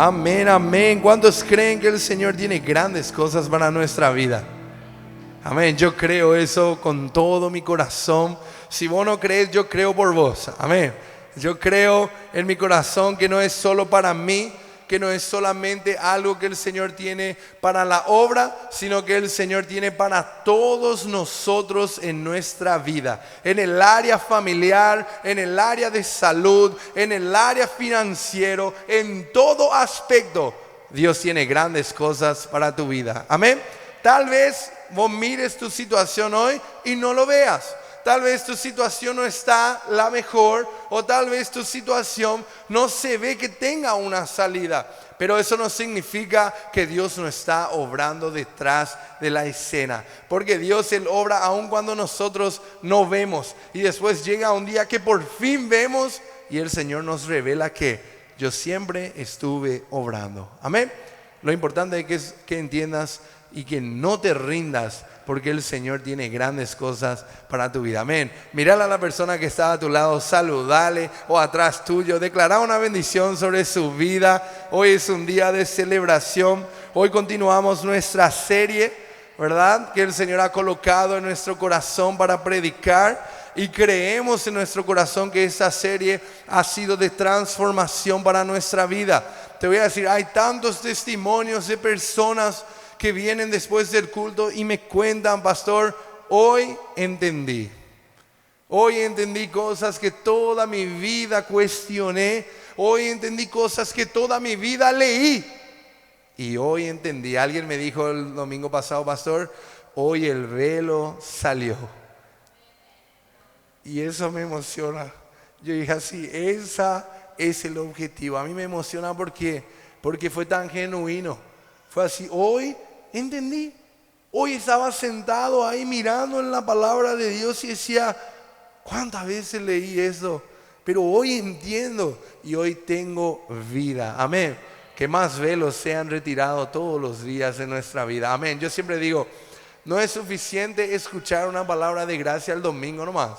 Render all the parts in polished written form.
Amén, amén. ¿Cuántos creen que el Señor tiene grandes cosas para nuestra vida? Amén, yo creo eso con todo mi corazón. Si vos no crees, yo creo por vos. Amén. Yo creo en mi corazón que no es solo para mí, que no es solamente algo que el Señor tiene para la obra, sino que el Señor tiene para todos nosotros en nuestra vida. En el área familiar, en el área de salud, en el área financiero, en todo aspecto. Dios tiene grandes cosas para tu vida. Amén. Tal vez vos mires tu situación hoy y no lo veas. Tal vez tu situación no está la mejor, o tal vez tu situación no se ve que tenga una salida. Pero eso no significa que Dios no está obrando detrás de la escena. Porque Dios, Él obra aun cuando nosotros no vemos. Y después llega un día que por fin vemos y el Señor nos revela que yo siempre estuve obrando. Amén. Lo importante es que entiendas y que no te rindas, porque el Señor tiene grandes cosas para tu vida. Amén. Mírala a la persona que está a tu lado, saludale, o atrás tuyo, declara una bendición sobre su vida. Hoy es un día de celebración. Hoy continuamos nuestra serie, ¿verdad?, que el Señor ha colocado en nuestro corazón para predicar. Y creemos en nuestro corazón que esta serie ha sido de transformación para nuestra vida. Te voy a decir, hay tantos testimonios de personas que vienen después del culto y me cuentan: pastor, hoy entendí cosas que toda mi vida cuestioné, hoy entendí cosas que toda mi vida leí, y hoy entendí. Alguien me dijo el domingo pasado: pastor, hoy el velo salió. Y eso me emociona. Yo dije así, ese es el objetivo. A mí me emociona porque fue tan genuino. Fue así, hoy entendí. Hoy estaba sentado ahí mirando en la palabra de Dios y decía: ¿cuántas veces leí eso? Pero hoy entiendo y hoy tengo vida. Amén. Que más velos sean retirados todos los días de nuestra vida. Amén. Yo siempre digo, no es suficiente escuchar una palabra de gracia el domingo nomás,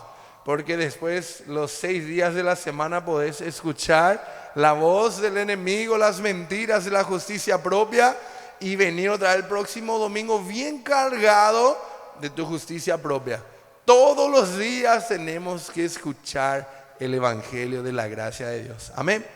porque después los 6 días de la semana podés escuchar la voz del enemigo, las mentiras de la justicia propia, y venir otra vez el próximo domingo bien cargado de tu justicia propia. Todos los días tenemos que escuchar el evangelio de la gracia de Dios. Amén.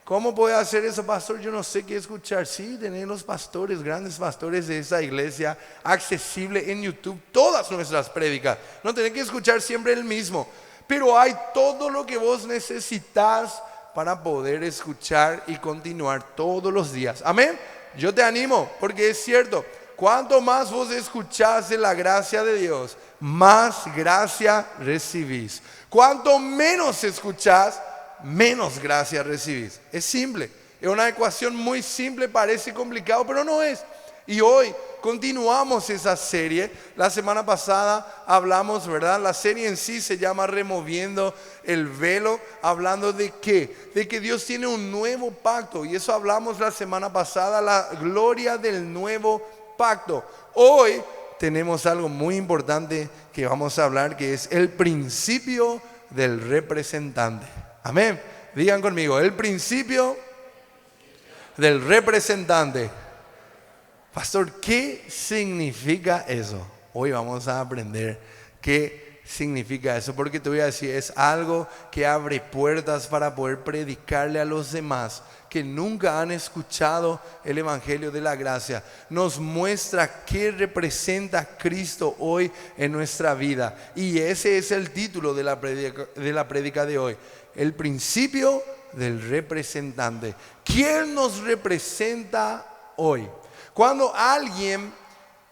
¿Cómo puede hacer eso, pastor? Yo no sé qué escuchar. Sí, tener los pastores, grandes pastores de esa iglesia, accesible en YouTube, todas nuestras prédicas. No tenés que escuchar siempre el mismo, pero hay todo lo que vos necesitas para poder escuchar y continuar todos los días. Amén. Yo te animo, porque es cierto, cuanto más vos escuchás de la gracia de Dios, más gracia recibís. Cuanto menos escuchás, menos gracia recibís. Es simple, es una ecuación muy simple, parece complicado, pero no es. Y hoy continuamos esa serie. La semana pasada hablamos, ¿verdad? La serie en sí se llama Removiendo el Velo, hablando de ¿qué? De que Dios tiene un nuevo pacto, y eso hablamos la semana pasada, la gloria del nuevo pacto. Hoy tenemos algo muy importante que vamos a hablar, que es el principio del representante. Amén. Digan conmigo, el principio del representante. Pastor, ¿qué significa eso? Hoy vamos a aprender qué significa eso, porque te voy a decir, es algo que abre puertas para poder predicarle a los demás que nunca han escuchado el evangelio de la gracia. Nos muestra qué representa Cristo hoy en nuestra vida, y ese es el título de la prédica de hoy. El principio del representante. ¿Quién nos representa hoy? Cuando alguien,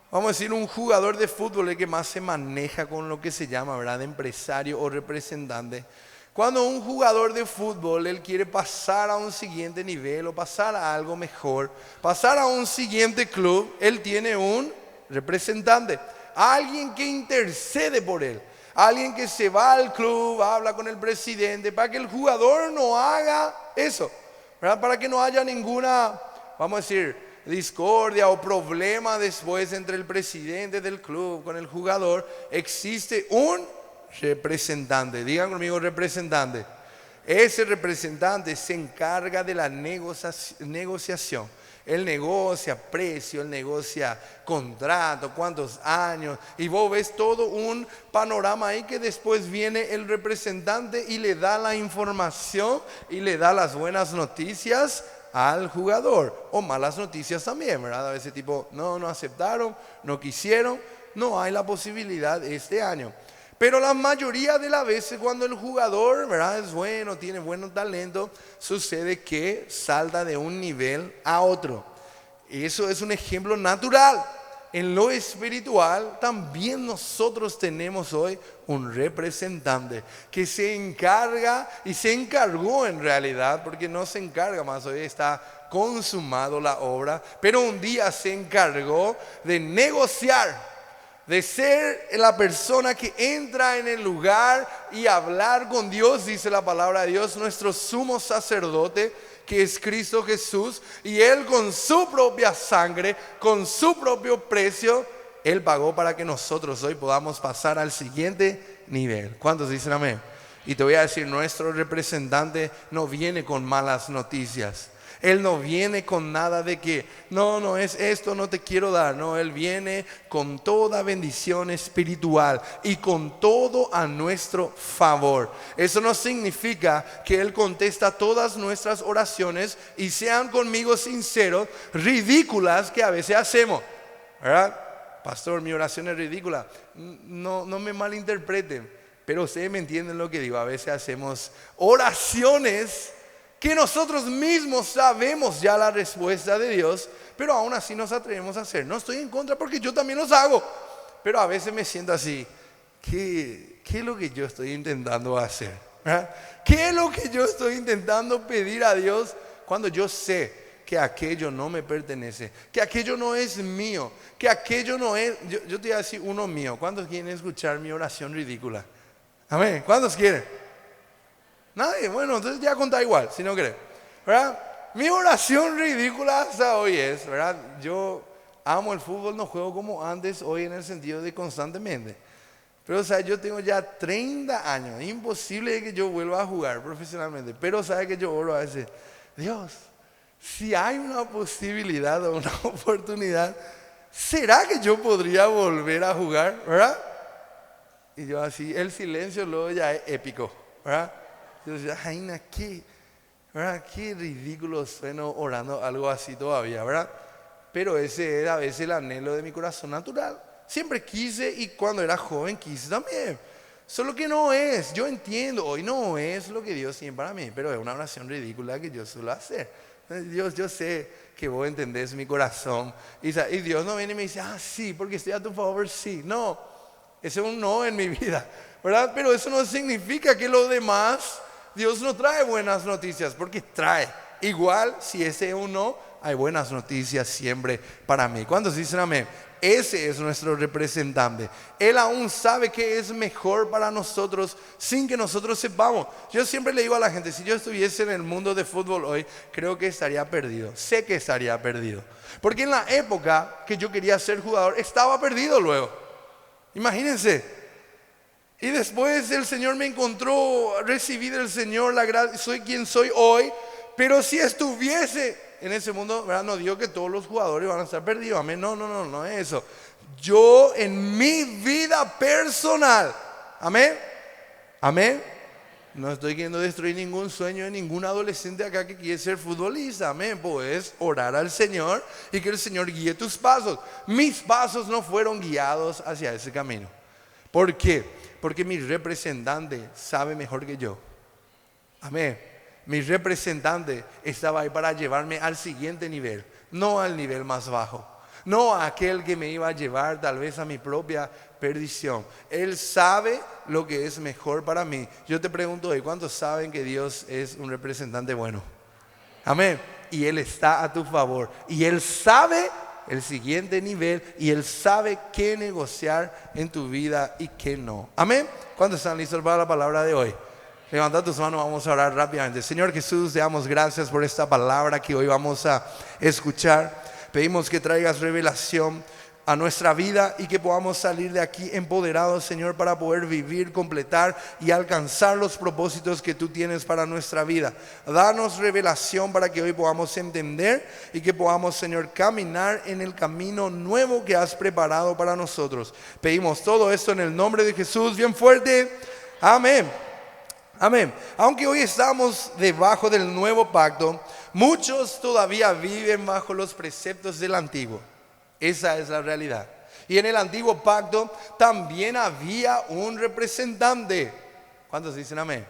vamos a decir un jugador de fútbol, el que más se maneja con lo que se llama, ¿verdad?, empresario o representante. Cuando un jugador de fútbol, él quiere pasar a un siguiente nivel o pasar a algo mejor, pasar a un siguiente club, él tiene un representante, alguien que intercede por él. Alguien que se va al club, habla con el presidente para que el jugador no haga eso, ¿verdad? Para que no haya ninguna, vamos a decir, discordia o problema después entre el presidente del club con el jugador. Existe un representante. Digan conmigo, representante. Ese representante se encarga de la negociación. Él negocia precio, él negocia contrato, cuántos años. Y vos ves todo un panorama ahí que después viene el representante y le da la información y le da las buenas noticias al jugador. O malas noticias también, ¿verdad? A veces tipo, no aceptaron, no quisieron, no hay la posibilidad este año. Pero la mayoría de las veces cuando el jugador, ¿verdad?, es bueno, tiene buen talento, sucede que salta de un nivel a otro. Eso es un ejemplo natural. En lo espiritual también nosotros tenemos hoy un representante que se encarga y se encargó en realidad, porque no se encarga más, hoy está consumado la obra, pero un día se encargó de negociar, de ser la persona que entra en el lugar y hablar con Dios, dice la palabra de Dios, nuestro sumo sacerdote, que es Cristo Jesús, y Él con su propia sangre, con su propio precio, Él pagó para que nosotros hoy podamos pasar al siguiente nivel. ¿Cuántos dicen amén? Y te voy a decir, nuestro representante no viene con malas noticias. Él no viene con nada de que, no es esto, no te quiero dar. No, Él viene con toda bendición espiritual y con todo a nuestro favor. Eso no significa que Él contesta todas nuestras oraciones y sean conmigo sinceros, ridículas que a veces hacemos, ¿verdad? Pastor, mi oración es ridícula. No me malinterpreten, pero ustedes me entienden lo que digo. A veces hacemos oraciones que nosotros mismos sabemos ya la respuesta de Dios, pero aún así nos atrevemos a hacer. No estoy en contra porque yo también los hago, pero a veces me siento así. ¿Qué es lo que yo estoy intentando hacer? ¿Verdad? ¿Qué es lo que yo estoy intentando pedir a Dios cuando yo sé que aquello no me pertenece, que aquello no es mío, que aquello no es... Yo te voy a decir uno mío. ¿Cuántos quieren escuchar mi oración ridícula? Amén. ¿Cuántos quieren? Nadie. Bueno, entonces ya contá igual, si no crees, ¿verdad? Mi oración ridícula hasta hoy es, ¿verdad? Yo amo el fútbol, no juego como antes hoy en el sentido de constantemente. Pero, o sea, yo tengo ya 30 años, imposible que yo vuelva a jugar profesionalmente. Pero, ¿sabe que yo oro a veces? Dios, si hay una posibilidad o una oportunidad, ¿será que yo podría volver a jugar, verdad? Y yo así, el silencio luego ya es épico, ¿verdad? Yo decía, ay, ¿verdad? Qué ridículo sueno orando algo así todavía, ¿verdad? Pero ese era a veces el anhelo de mi corazón natural. Siempre quise y cuando era joven quise también. Solo que no es, yo entiendo, hoy no es lo que Dios tiene para mí, pero es una oración ridícula que yo suelo hacer. Dios, yo sé que vos entendés mi corazón. Y Dios no viene y me dice, sí, porque estoy a tu favor, sí. No, ese es un no en mi vida, ¿verdad? Pero eso no significa que lo demás... Dios no trae buenas noticias, porque trae. Igual, si ese es un no, hay buenas noticias siempre para mí. ¿Cuántos dicen amén? Ese es nuestro representante. Él aún sabe qué es mejor para nosotros sin que nosotros sepamos. Yo siempre le digo a la gente, si yo estuviese en el mundo de fútbol hoy, creo que estaría perdido. Sé que estaría perdido. Porque en la época que yo quería ser jugador, estaba perdido luego. Imagínense. Y después el Señor me encontró, recibí del Señor la gracia, soy quien soy hoy. Pero si estuviese en ese mundo, ¿verdad? No digo que todos los jugadores van a estar perdidos, amén. No es eso. Yo en mi vida personal, amén, no estoy queriendo destruir ningún sueño de ningún adolescente acá que quiere ser futbolista, amén. Puedes orar al Señor y que el Señor guíe tus pasos. Mis pasos no fueron guiados hacia ese camino. ¿Por qué? Porque mi representante sabe mejor que yo. Amén. Mi representante estaba ahí para llevarme al siguiente nivel, no al nivel más bajo. No a aquel que me iba a llevar tal vez a mi propia perdición. Él sabe lo que es mejor para mí. Yo te pregunto hoy, ¿cuántos saben que Dios es un representante bueno? Amén. Y Él está a tu favor. Y Él sabe el siguiente nivel y Él sabe qué negociar en tu vida y qué no. Amén. ¿Cuántos están listos para la palabra de hoy? Levanta tus manos, vamos a orar rápidamente. Señor Jesús, te damos gracias por esta palabra que hoy vamos a escuchar. Pedimos que traigas revelación a nuestra vida y que podamos salir de aquí empoderados, Señor, para poder vivir, completar y alcanzar los propósitos que tú tienes para nuestra vida. Danos revelación para que hoy podamos entender y que podamos, Señor, caminar en el camino nuevo que has preparado para nosotros. Pedimos todo esto en el nombre de Jesús, bien fuerte. Amén. Amén. Aunque hoy estamos debajo del nuevo pacto, muchos todavía viven bajo los preceptos del antiguo. Esa es la realidad. Y en el antiguo pacto también había un representante. ¿Cuántos dicen amén?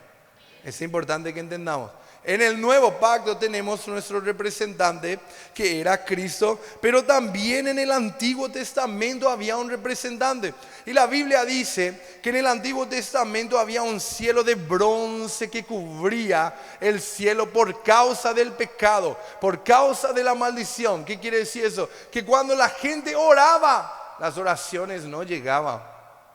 Es importante que entendamos. En el nuevo pacto tenemos nuestro representante, que era Cristo, pero también en el Antiguo Testamento había un representante. Y la Biblia dice que en el Antiguo Testamento había un cielo de bronce que cubría el cielo por causa del pecado, por causa de la maldición. ¿Qué quiere decir eso? Que cuando la gente oraba, las oraciones no llegaban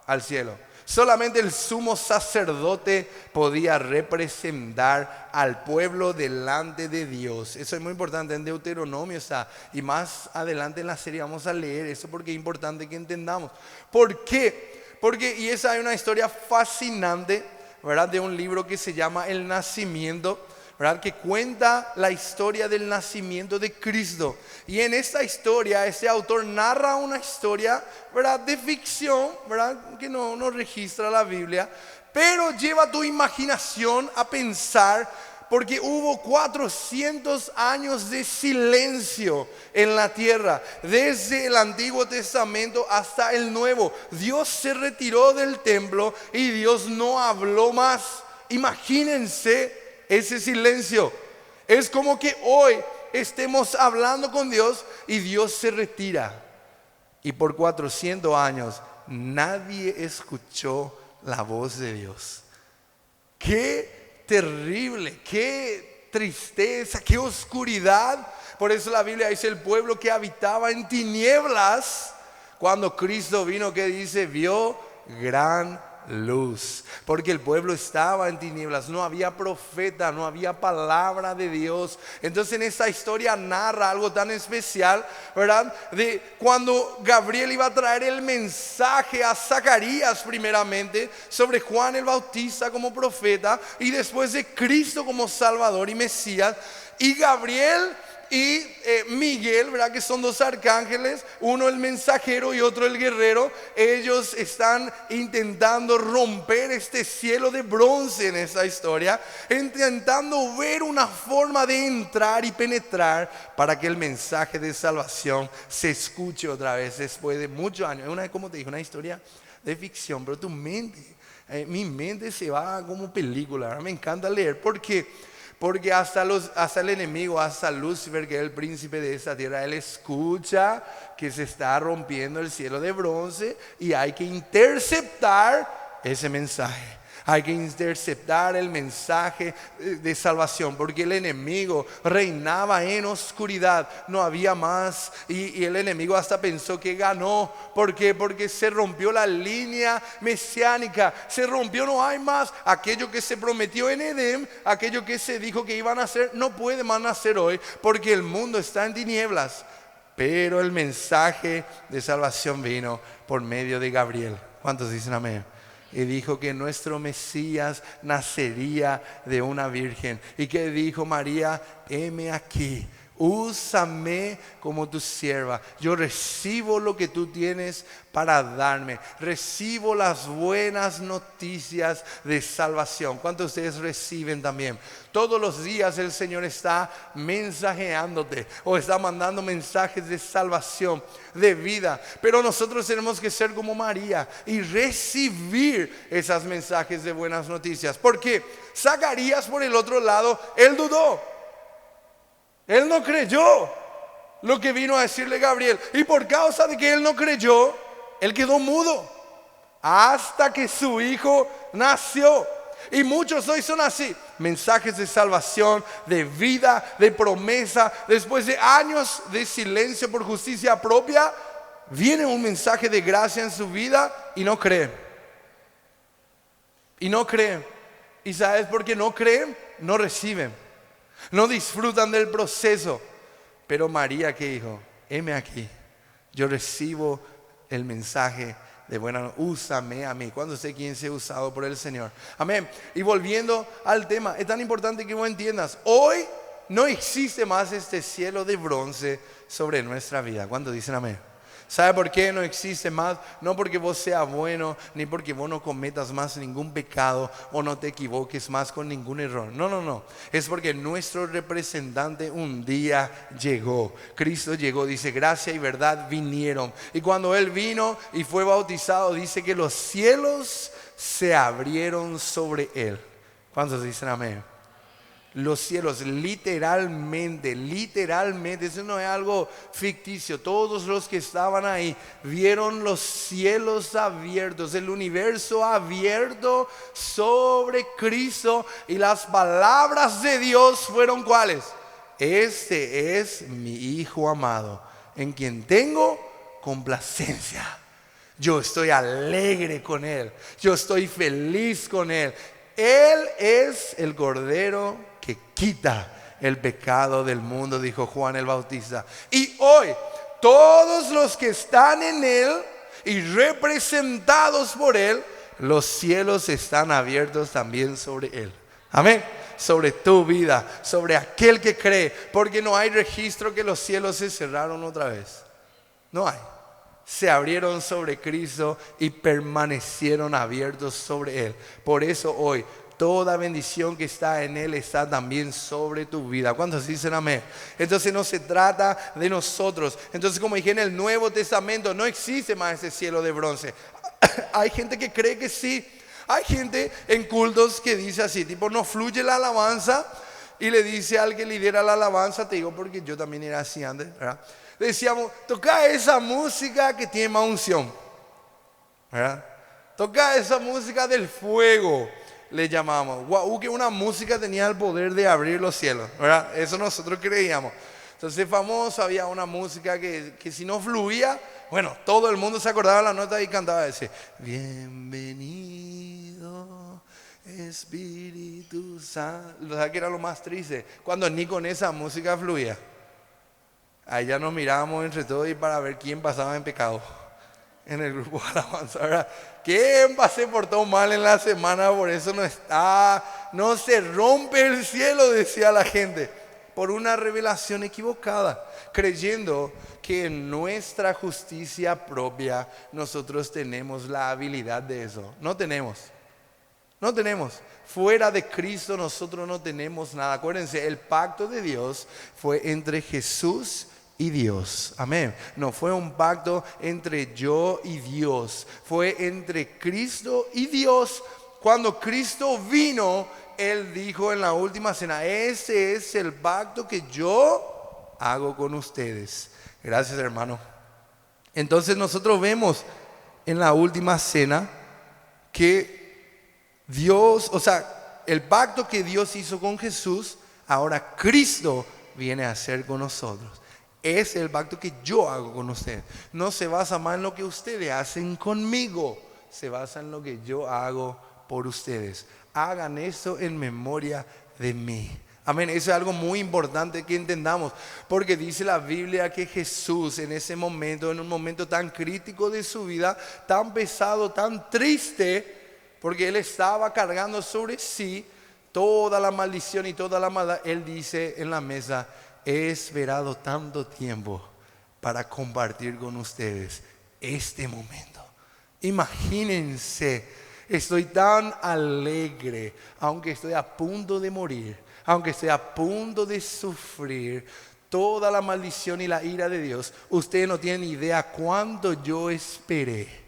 al cielo. Solamente el sumo sacerdote podía representar al pueblo delante de Dios. Eso es muy importante en Deuteronomio está. Y más adelante en la serie vamos a leer eso porque es importante que entendamos. ¿Por qué? Porque, y esa es una historia fascinante, ¿verdad? De un libro que se llama El Nacimiento, ¿verdad? Que cuenta la historia del nacimiento de Cristo. Y en esta historia, este autor narra una historia, ¿verdad? De ficción, ¿verdad? Que no registra la Biblia, pero lleva tu imaginación a pensar, porque hubo 400 años de silencio en la tierra, desde el Antiguo Testamento hasta el Nuevo. Dios se retiró del templo y Dios no habló más. Imagínense ese silencio. Es como que hoy estemos hablando con Dios y Dios se retira. Y por 400 años nadie escuchó la voz de Dios. Qué terrible, qué tristeza, qué oscuridad. Por eso la Biblia dice: el pueblo que habitaba en tinieblas, cuando Cristo vino, ¿qué dice? Vio gran luz, porque el pueblo estaba en tinieblas, no había profeta, no había palabra de Dios. Entonces en esta historia narra algo tan especial, ¿verdad? De cuando Gabriel iba a traer el mensaje a Zacarías primeramente sobre Juan el Bautista como profeta y después de Cristo como Salvador y Mesías. Y Gabriel y Miguel, ¿verdad? Que son dos arcángeles, uno el mensajero y otro el guerrero. Ellos están intentando romper este cielo de bronce en esta historia, intentando ver una forma de entrar y penetrar para que el mensaje de salvación se escuche otra vez después de muchos años. Como te dije, una historia de ficción, pero tu mente, mi mente se va como película, ¿verdad? Me encanta leer porque hasta el enemigo, hasta Lucifer, que es el príncipe de esta tierra, él escucha que se está rompiendo el cielo de bronce y hay que interceptar ese mensaje. Hay que interceptar el mensaje de salvación, porque el enemigo reinaba en oscuridad, no había más. Y el enemigo hasta pensó que ganó. ¿Por qué? Porque se rompió la línea mesiánica, se rompió, no hay más. Aquello que se prometió en Edén, aquello que se dijo que iban a hacer, no puede más nacer hoy, porque el mundo está en tinieblas. Pero el mensaje de salvación vino por medio de Gabriel. ¿Cuántos dicen amén? Y dijo que nuestro Mesías nacería de una virgen. Y que dijo María: heme aquí, úsame como tu sierva. Yo recibo lo que tú tienes para darme. Recibo las buenas noticias de salvación. ¿Cuántos de ustedes reciben también? Todos los días el Señor está mensajeándote o está mandando mensajes de salvación, de vida. Pero nosotros tenemos que ser como María y recibir esos mensajes de buenas noticias. Porque Zacarías, por el otro lado, él dudó. Él no creyó lo que vino a decirle Gabriel. Y por causa de que él no creyó, él quedó mudo hasta que su hijo nació. Y muchos hoy son así: mensajes de salvación, de vida, de promesa. Después de años de silencio por justicia propia, viene un mensaje de gracia en su vida y no creen. Y no creen. ¿Y sabes por qué no creen? No reciben. No disfrutan del proceso. Pero María, ¿qué dijo? Heme aquí, Yo recibo el mensaje de buena, úsame a mí. ¿Cuándo sé quién se ha usado por el Señor? Amén. Y volviendo al tema, es tan importante que vos entiendas, hoy no existe más este cielo de bronce sobre nuestra vida. ¿Cuántos dicen amén? ¿Sabe por qué no existe más? No porque vos seas bueno, ni porque vos no cometas más ningún pecado o no te equivoques más con ningún error. No, no, no. Es porque nuestro representante un día llegó. Cristo llegó, dice, gracia y verdad vinieron. Y cuando Él vino y fue bautizado, dice que los cielos se abrieron sobre Él. ¿Cuántos dicen amén? Los cielos, literalmente, eso no es algo ficticio. Todos los que estaban ahí vieron los cielos abiertos, el universo abierto sobre Cristo, y las palabras de Dios fueron ¿cuáles? Este es mi Hijo amado, en quien tengo complacencia. Yo estoy alegre con Él, yo estoy feliz con Él. Él es el Cordero que quita el pecado del mundo, dijo Juan el Bautista. Y hoy todos los que están en Él y representados por Él, los cielos están abiertos también sobre Él. Amén. Sobre tu vida, sobre aquel que cree, porque no hay registro que los cielos se cerraron otra vez. No hay. Se abrieron sobre Cristo y permanecieron abiertos sobre Él. Por eso hoy toda bendición que está en Él está también sobre tu vida. ¿Cuántos dicen amén? Entonces no se trata de nosotros. Entonces, como dije, en el Nuevo Testamento no existe más ese cielo de bronce. Hay gente que cree que sí. Hay gente en cultos que dice así, tipo, no fluye la alabanza, y le dice al que lidera la alabanza, te digo porque yo también era así antes, ¿verdad? Le decíamos, toca esa música que tiene más unción, ¿verdad? Toca esa música del fuego, le llamamos. Guau, que una música tenía el poder de abrir los cielos, ¿verdad? Eso nosotros creíamos. Entonces famoso, había una música que si no fluía, bueno, todo el mundo se acordaba de la nota y cantaba ese, bienvenido Espíritu Santo. O sea, que era lo más triste, cuando ni con esa música fluía. Ahí ya nos mirábamos entre todos y para ver quién pasaba en pecado en el grupo de alabanza, ¿verdad? ¿Quién se portó mal en la semana? Por eso no se rompe el cielo, decía la gente, por una revelación equivocada, creyendo que en nuestra justicia propia nosotros tenemos la habilidad de eso. No tenemos. Fuera de Cristo nosotros no tenemos nada. Acuérdense, el pacto de Dios fue entre Jesús y Dios. Amén. No fue un pacto entre yo y Dios. Fue entre Cristo y Dios. Cuando Cristo vino, Él dijo en la última cena, ese es el pacto que yo hago con ustedes. Gracias, hermano. Entonces nosotros vemos en la última cena que Dios, o sea, el pacto que Dios hizo con Jesús, ahora Cristo viene a hacer con nosotros. Es el pacto que yo hago con ustedes. No se basa más en lo que ustedes hacen conmigo, se basa en lo que yo hago por ustedes. Hagan eso en memoria de mí. Amén. Eso es algo muy importante que entendamos, porque dice la Biblia que Jesús en ese momento, en un momento tan crítico de su vida, tan pesado, tan triste, porque Él estaba cargando sobre sí toda la maldición y toda la maldad, Él dice en la mesa, he esperado tanto tiempo para compartir con ustedes este momento. Imagínense, estoy tan alegre, aunque estoy a punto de morir, aunque estoy a punto de sufrir toda la maldición y la ira de Dios. Ustedes no tienen idea cuánto yo esperé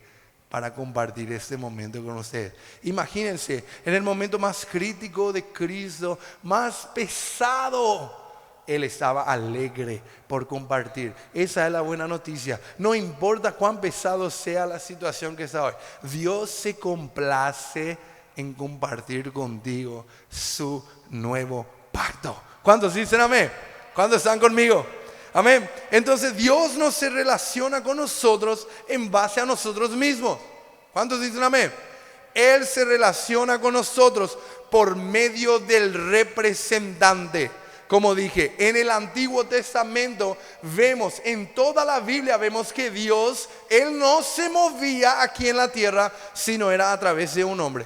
para compartir este momento con ustedes. Imagínense, en el momento más crítico de Cristo, más pesado, Él estaba alegre por compartir. Esa es la buena noticia. No importa cuán pesado sea la situación que está hoy, Dios se complace en compartir contigo su nuevo pacto. ¿Cuántos dicen amén? ¿Cuántos están conmigo? Amén. Entonces Dios no se relaciona con nosotros en base a nosotros mismos. ¿Cuántos dicen amén? Él se relaciona con nosotros por medio del representante. Como dije, en el Antiguo Testamento vemos, en toda la Biblia vemos que Dios, Él no se movía aquí en la tierra, sino era a través de un hombre.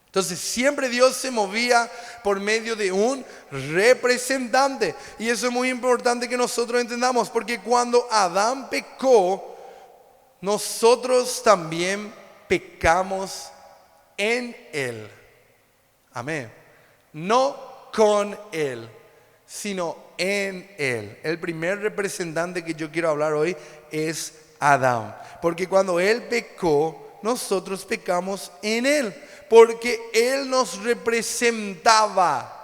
Entonces siempre Dios se movía por medio de un representante. Y eso es muy importante que nosotros entendamos, porque cuando Adán pecó, nosotros también pecamos en él. Amén. No con él, sino en él. El primer representante que yo quiero hablar hoy es Adán. Porque cuando él pecó, nosotros pecamos en él. Porque él nos representaba.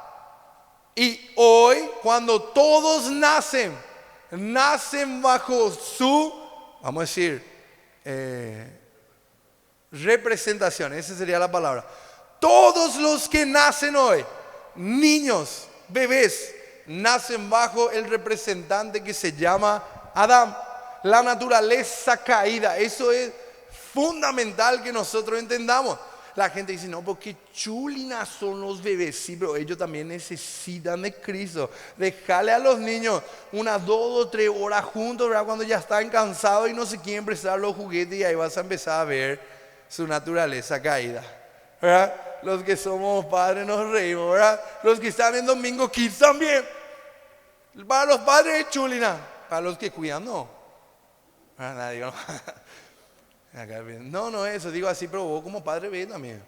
Y hoy, cuando todos nacen bajo su, vamos a decir, representación, esa sería la palabra. Todos los que nacen hoy, niños, bebés, nacen bajo el representante que se llama Adán. La naturaleza caída, eso es fundamental que nosotros entendamos. La gente dice, no, porque chulinas son los bebés. Sí, pero ellos también necesitan de Cristo. Dejarle a los niños unas 2 o 3 horas juntos, ¿verdad? Cuando ya están cansados y no se quieren prestar los juguetes, y ahí vas a empezar a ver su naturaleza caída, ¿verdad? Los que somos padres nos reímos, ¿verdad? Los que están en Domingo Kids también. Para los padres es chulina, para los que cuidan no. Nadie, no. No, eso digo así, pero vos como padre ves también.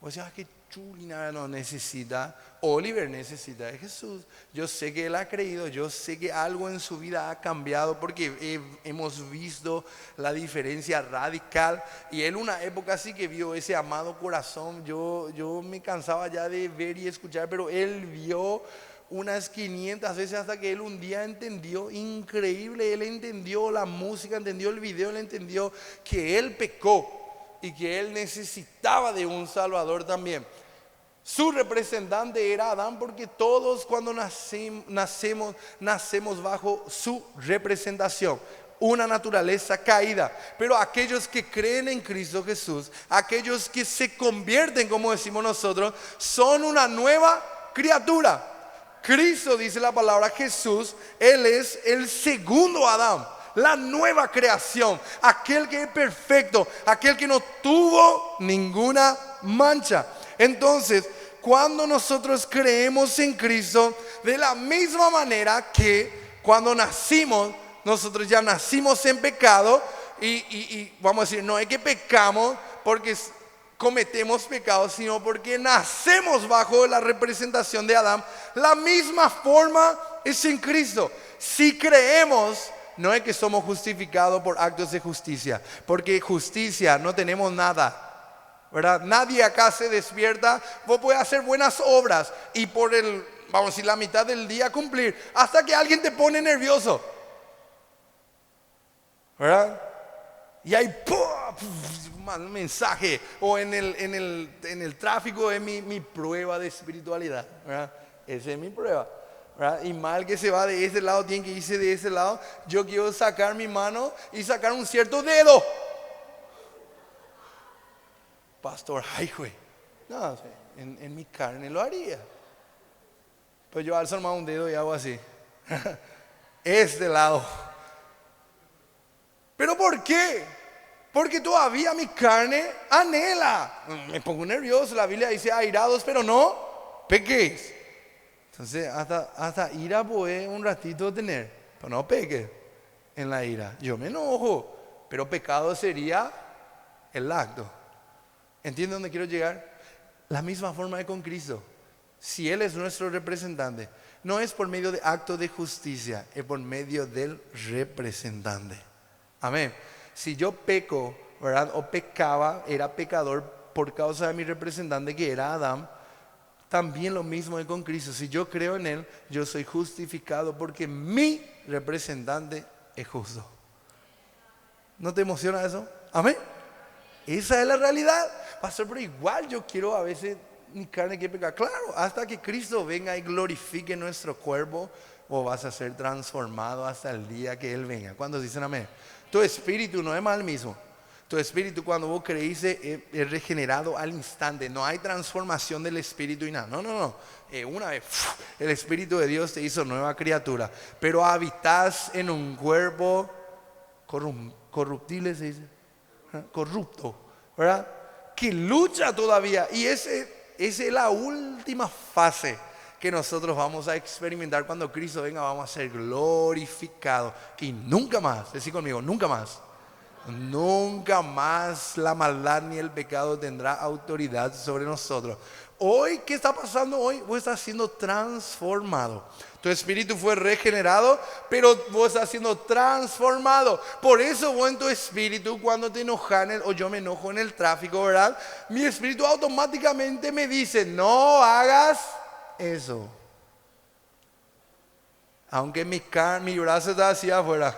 Vos decís, qué chulina, no necesita. Oliver necesita de Jesús. Yo sé que él ha creído, yo sé que algo en su vida ha cambiado, porque hemos visto la diferencia radical. Y él una época así que vio ese amado corazón. Yo me cansaba ya de ver y escuchar, pero él vio unas 500 veces hasta que él un día entendió, increíble, él entendió la música, entendió el video, él entendió que él pecó y que él necesitaba de un Salvador también. Su representante era Adán, porque todos cuando nacemos bajo su representación, una naturaleza caída. Pero aquellos que creen en Cristo Jesús, aquellos que se convierten, como decimos nosotros, son una nueva criatura. Cristo, dice la palabra, Jesús, Él es el segundo Adán, la nueva creación, aquel que es perfecto, aquel que no tuvo ninguna mancha. Entonces, cuando nosotros creemos en Cristo, de la misma manera que cuando nacimos, nosotros ya nacimos en pecado y vamos a decir, no es que pecamos porque cometemos pecados, sino porque nacemos bajo la representación de Adán. La misma forma es en Cristo. Si creemos, no es que somos justificados por actos de justicia, porque justicia no tenemos nada, ¿verdad? Nadie acá se despierta, vos puedes hacer buenas obras y por vamos a decir, la mitad del día cumplir, hasta que alguien te pone nervioso, ¿verdad? Y hay un mensaje, o en el tráfico es mi prueba de espiritualidad, ¿verdad? Esa es mi prueba, ¿verdad? Y mal que se va de ese lado, tiene que irse de ese lado. Yo quiero sacar mi mano y sacar un cierto dedo. Pastor, ay, güey. No, en mi carne lo haría. Pues yo alzo más un dedo y hago así. Este lado. ¿Pero por qué? Porque todavía mi carne anhela. Me pongo nervioso. La Biblia dice airados, pero no pequéis. Entonces hasta ira puede un ratito tener, pero no peque en la ira. Yo me enojo, pero pecado sería el acto. ¿Entienden dónde quiero llegar? La misma forma es con Cristo. Si Él es nuestro representante, no es por medio de acto de justicia, es por medio del representante. Amén. Si yo peco, ¿verdad? O pecaba, era pecador por causa de mi representante que era Adán. También lo mismo es con Cristo. Si yo creo en Él, yo soy justificado porque mi representante es justo. ¿No te emociona eso? Amén. Esa es la realidad. Pastor, pero igual yo quiero a veces mi carne que pecar. Claro, hasta que Cristo venga y glorifique nuestro cuerpo, vos vas a ser transformado hasta el día que Él venga. ¿Cuántos dicen amén? Tu espíritu no es más el mismo. Tu espíritu cuando vos creíste es regenerado al instante. No hay transformación del espíritu y nada. No, no, no. Una vez el espíritu de Dios te hizo nueva criatura. Pero habitas en un cuerpo corruptible, se dice. Corrupto, ¿verdad? Que lucha todavía. Y esa es la última fase que nosotros vamos a experimentar cuando Cristo venga. Vamos a ser glorificados. Y nunca más, decí conmigo, nunca más. Nunca más la maldad ni el pecado tendrá autoridad sobre nosotros. Hoy, ¿qué está pasando hoy? Vos estás siendo transformado. Tu espíritu fue regenerado, pero vos estás siendo transformado. Por eso vos en tu espíritu, cuando te enojas o yo me enojo en el tráfico, ¿verdad? Mi espíritu automáticamente me dice, no hagas eso. Aunque mi brazo está así afuera,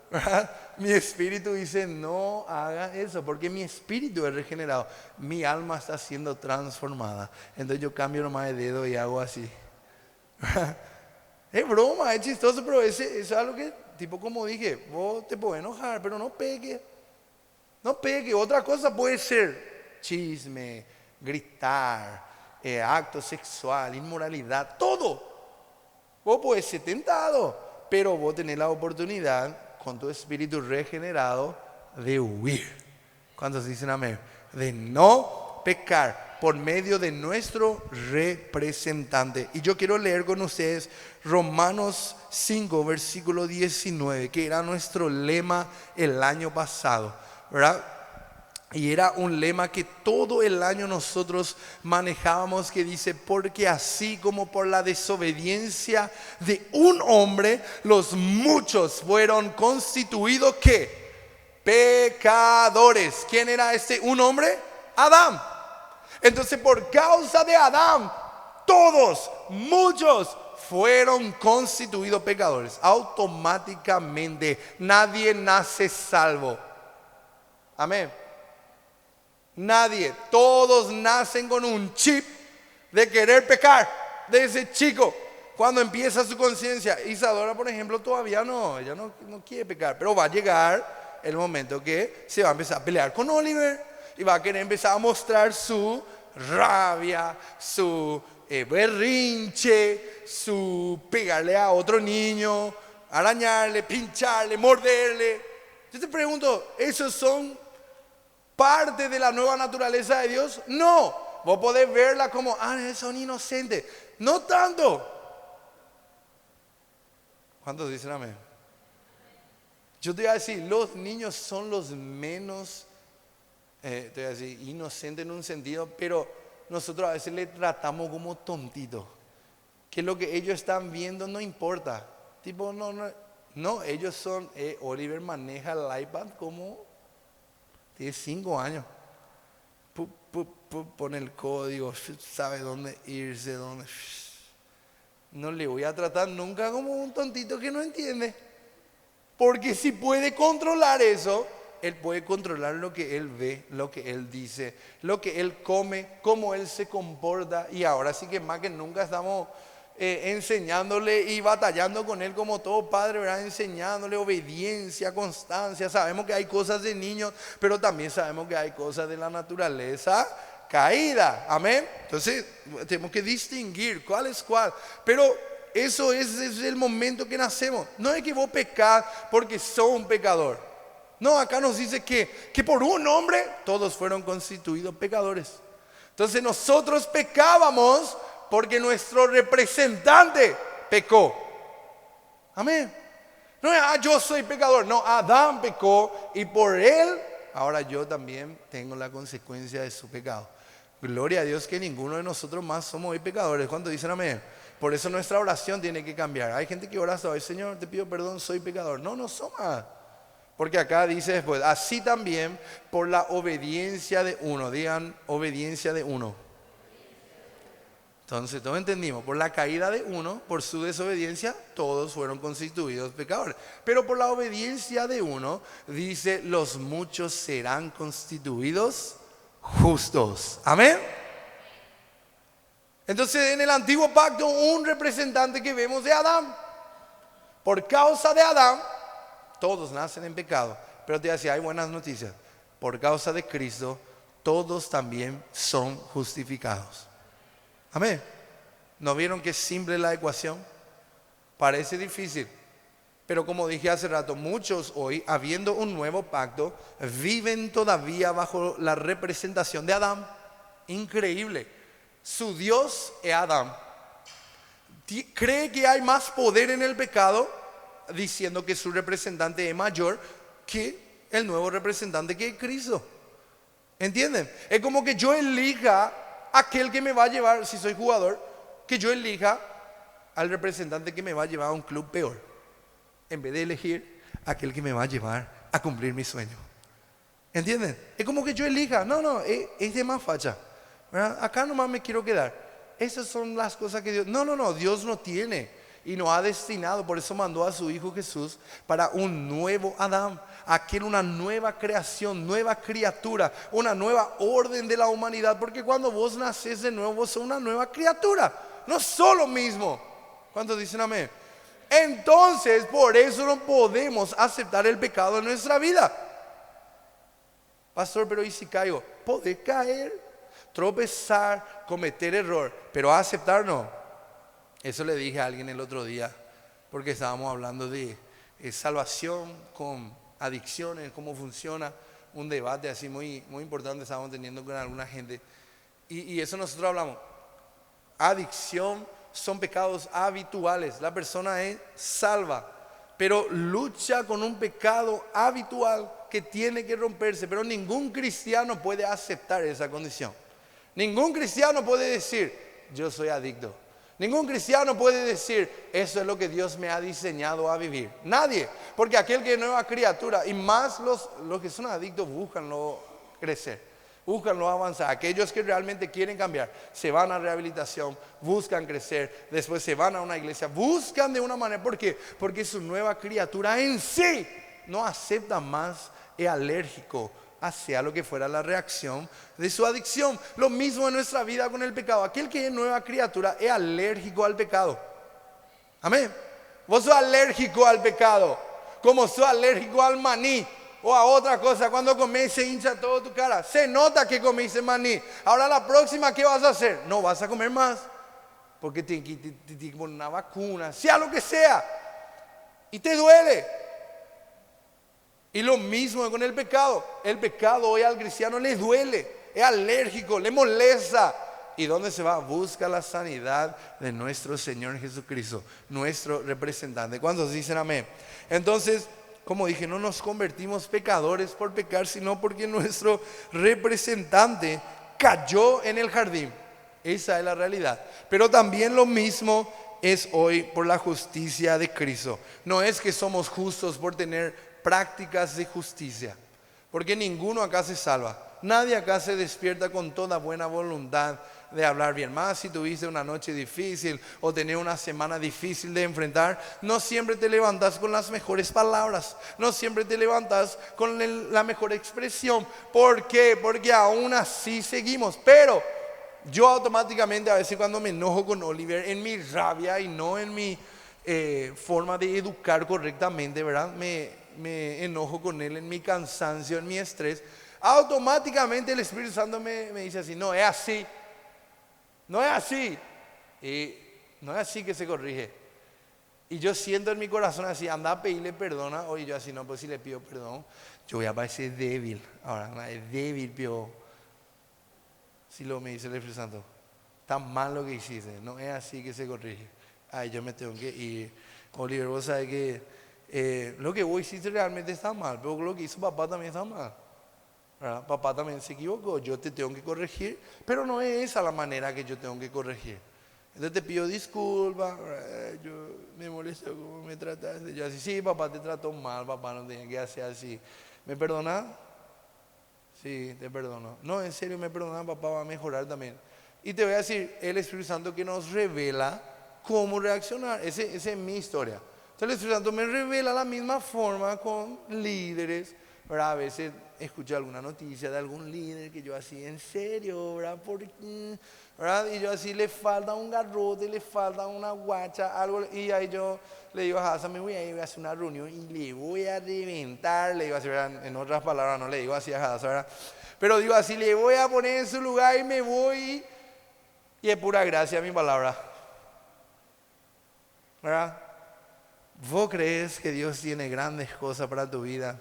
¿verdad? Mi espíritu dice, no haga eso, porque mi espíritu es regenerado. Mi alma está siendo transformada. Entonces yo cambio nomás de dedo y hago así. Es broma, es chistoso, pero eso es algo que, tipo como dije, vos te podés enojar, pero no pegue. No pegue. Otra cosa puede ser chisme, gritar, acto sexual, inmoralidad, todo. Vos podés ser tentado, pero vos tenés la oportunidad con tu espíritu regenerado de huir. ¿Cuántos dicen amén? De no pecar por medio de nuestro representante. Y yo quiero leer con ustedes Romanos 5, versículo 19, que era nuestro lema el año pasado, ¿verdad? Y era un lema que todo el año nosotros manejábamos, que dice, porque así como por la desobediencia de un hombre, los muchos fueron constituidos, ¿qué? Pecadores. ¿Quién era este un hombre? Adán. Entonces por causa de Adán, todos, muchos, fueron constituidos pecadores. Automáticamente, nadie nace salvo. Amén. Nadie, todos nacen con un chip de querer pecar desde chico. Cuando empieza su conciencia, Isadora, por ejemplo, todavía ella no quiere pecar, pero va a llegar el momento que se va a empezar a pelear con Oliver y va a querer empezar a mostrar su rabia, su berrinche, su pegarle a otro niño, arañarle, pincharle, morderle. Yo te pregunto, ¿esos son parte de la nueva naturaleza de Dios? No, vos podés verla como, son inocentes. No tanto. ¿Cuántos dicen amén? Yo te voy a decir, los niños son los menos, te voy a decir, inocentes en un sentido, pero nosotros a veces le tratamos como tontitos. Que lo que ellos están viendo no importa. Tipo, no, ellos son, Oliver maneja el iPad como... Tiene 5 años. Pone el código, sabe dónde irse, dónde. No le voy a tratar nunca como un tontito que no entiende. Porque si puede controlar eso, él puede controlar lo que él ve, lo que él dice, lo que él come, cómo él se comporta. Y ahora sí que más que nunca estamos enseñándole y batallando con él como todo padre, ¿verdad? Enseñándole obediencia, constancia. Sabemos que hay cosas de niños, pero también sabemos que hay cosas de la naturaleza caída. Amén. Entonces tenemos que distinguir cuál es cuál. Pero eso es el momento que nacemos. No es que vos pecás porque sos un pecador. No, acá nos dice que por un hombre todos fueron constituidos pecadores. Entonces nosotros pecábamos porque nuestro representante pecó. Amén. No es, yo soy pecador. No, Adán pecó y por él, ahora yo también tengo la consecuencia de su pecado. Gloria a Dios que ninguno de nosotros más somos hoy pecadores. ¿Cuántos dicen amén? Por eso nuestra oración tiene que cambiar. Hay gente que ora hasta hoy, Señor, te pido perdón, soy pecador. No somos. Porque acá dice después, así también por la obediencia de uno. Digan, obediencia de uno. Entonces todos entendimos, por la caída de uno, por su desobediencia, todos fueron constituidos pecadores. Pero por la obediencia de uno, dice, los muchos serán constituidos justos. Amén. Entonces en el antiguo pacto, un representante que vemos de Adán. Por causa de Adán, todos nacen en pecado. Pero te decía, hay buenas noticias. por causa de Cristo, todos también son justificados. Amén. ¿No vieron que es simple la ecuación? Parece difícil, pero como dije hace rato, muchos hoy, habiendo un nuevo pacto, viven todavía bajo la representación de Adán. Increíble. Su Dios es Adán. Cree que hay más poder en el pecado, diciendo que su representante es mayor que el nuevo representante que es Cristo. ¿Entienden? Es como que yo elija aquel que me va a llevar, si soy jugador, que yo elija al representante que me va a llevar a un club peor, en vez de elegir aquel que me va a llevar a cumplir mi sueño. ¿Entienden? Es como que yo elija, no, es de más facha, ¿verdad? Acá nomás me quiero quedar. Esas son las cosas que Dios... No, Dios no tiene y nos ha destinado, por eso mandó a su Hijo Jesús para un nuevo Adán, aquel, una nueva creación, nueva criatura, una nueva orden de la humanidad, porque cuando vos nacés de nuevo, vos sos una nueva criatura, no sos lo mismo. ¿Cuántos dicen amén? Entonces, por eso no podemos aceptar el pecado en nuestra vida. Pastor, pero ¿y si caigo? Podés caer, tropezar, cometer error, pero aceptar no. Eso le dije a alguien el otro día, porque estábamos hablando de salvación con adicciones, cómo funciona, un debate así muy, muy importante estábamos teniendo con alguna gente. Y eso nosotros hablamos. Adicción son pecados habituales. La persona es salva, pero lucha con un pecado habitual que tiene que romperse. Pero ningún cristiano puede aceptar esa condición. Ningún cristiano puede decir, yo soy adicto. Ningún cristiano puede decir, eso es lo que Dios me ha diseñado a vivir. Nadie, porque aquel que es nueva criatura, y más los que son adictos, búscanlo crecer, búscanlo avanzar. Aquellos que realmente quieren cambiar, se van a rehabilitación, buscan crecer, después se van a una iglesia, buscan de una manera. ¿Por qué? Porque su nueva criatura en sí no acepta más, es alérgico hacia lo que fuera la reacción de su adicción. Lo mismo en nuestra vida con el pecado. Aquel que es nueva criatura es alérgico al pecado. Amén. Vos sos alérgico al pecado, como sos alérgico al maní o a otra cosa. Cuando comes se hincha toda tu cara, se nota que comiste maní. Ahora la próxima, ¿qué vas a hacer? No vas a comer más, porque te poner una vacuna, sea lo que sea, y te duele. Y lo mismo con el pecado. El pecado hoy al cristiano le duele, es alérgico, le molesta. ¿Y dónde se va? Busca la sanidad de nuestro Señor Jesucristo, nuestro representante. ¿Cuántos dicen amén? Entonces, como dije, no nos convertimos pecadores por pecar, sino porque nuestro representante cayó en el jardín. Esa es la realidad. Pero también lo mismo es hoy por la justicia de Cristo. No es que somos justos por tener prácticas de justicia, porque ninguno acá se salva. Nadie acá se despierta con toda buena voluntad de hablar bien. Más si tuviste una noche difícil o tener una semana difícil de enfrentar, no siempre te levantas con las mejores palabras, no siempre te levantas con la mejor expresión. ¿Por qué? Porque aún así seguimos. Pero yo automáticamente, a veces cuando me enojo con Oliver, en mi rabia y no en mi forma de educar correctamente, ¿verdad? Me enojo con él en mi cansancio, en mi estrés. Automáticamente el Espíritu Santo me dice así, no es así, no es así, y no es así que se corrige. Y yo siento en mi corazón así, anda a pedirle perdón. Oye, yo así, no, pues si le pido perdón, yo voy a parecer débil. Ahora, es débil, pero si lo me dice el Espíritu Santo, está mal lo que hiciste, no es así que se corrige. Ay, yo me tengo que ir. Oliver, vos sabés que lo que vos hiciste realmente está mal, pero lo que hizo papá también está mal, ¿verdad? Papá también se equivocó, yo te tengo que corregir, pero no es esa la manera que yo tengo que corregir. Entonces te pido disculpas, yo me molesto cómo me trataste. Yo así, sí, papá te trató mal, papá no tenía que hacer así. ¿Me perdonás? Sí, te perdono. No, en serio, me perdonás, papá va a mejorar también. Y te voy a decir, el Espíritu Santo que nos revela cómo reaccionar. Esa es mi historia. Entonces el Espíritu Santo me revela la misma forma con líderes, ¿verdad? A veces escucho alguna noticia de algún líder que yo así, en serio, ¿verdad? ¿Por qué? ¿Verdad? Y yo así, le falta un garrote, le falta una guacha, algo. Y ahí yo le digo a Hassan, me voy a ir a hacer una reunión y le voy a reventar. Le digo así, ¿verdad? En otras palabras, no le digo así a Hassan, ¿verdad? Pero digo así, le voy a poner en su lugar y me voy. Y es pura gracia mi palabra, ¿verdad? ¿Vos crees que Dios tiene grandes cosas para tu vida?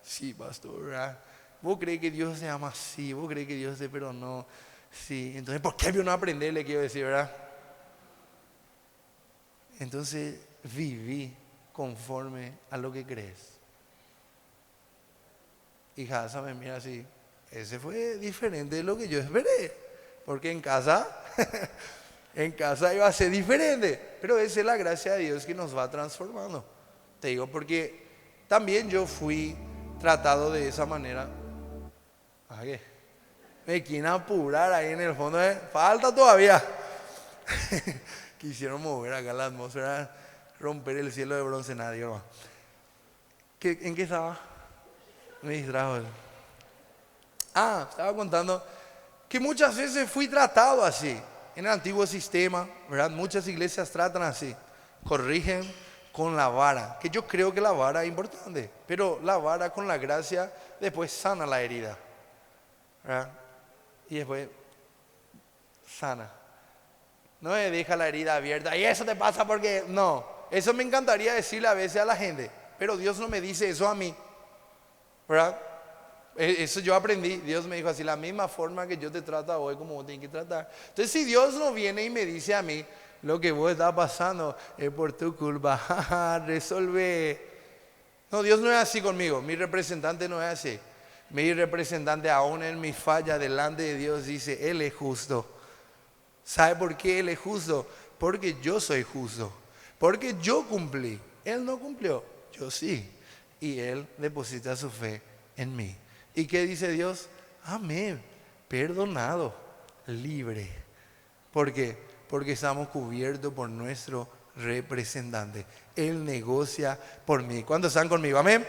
Sí, pastor, ¿verdad? ¿Vos crees que Dios se ama? Sí. ¿Vos crees que Dios te perdonó? Sí. Entonces, ¿por qué no aprender? Le quiero decir, ¿verdad? Entonces, viví conforme a lo que crees. Y Casa me mira así, ese fue diferente de lo que yo esperé. Porque en casa, en casa iba a ser diferente. Pero esa es la gracia de Dios que nos va transformando. Te digo, porque también yo fui tratado de esa manera. Ay, me quieren apurar ahí en el fondo, falta todavía. Quisieron mover acá la atmósfera, romper el cielo de bronce, nadie, hermano. ¿En qué estaba? Me distrajo. Estaba contando que muchas veces fui tratado así. En el antiguo sistema, ¿verdad? Muchas iglesias tratan así. Corrigen con la vara, que yo creo que la vara es importante, pero la vara con la gracia después sana la herida, ¿verdad? Y después sana. No me deja la herida abierta y eso te pasa porque no. Eso me encantaría decirle a veces a la gente, pero Dios no me dice eso a mí, ¿verdad? Eso yo aprendí. Dios me dijo así, la misma forma que yo te trato hoy, como vos tienes que tratar. Entonces, si Dios no viene y me dice a mí, lo que vos estás pasando es por tu culpa, resuelve. No, Dios no es así conmigo. Mi representante no es así. Mi representante, aún en mi falla delante de Dios, dice, Él es justo. ¿Sabe por qué Él es justo? Porque yo soy justo. Porque yo cumplí. Él no cumplió, yo sí. Y Él deposita su fe en mí. ¿Y qué dice Dios? Amén, perdonado, libre. ¿Por qué? Porque estamos cubiertos por nuestro representante. Él negocia por mí. ¿Cuántos están conmigo? Amén.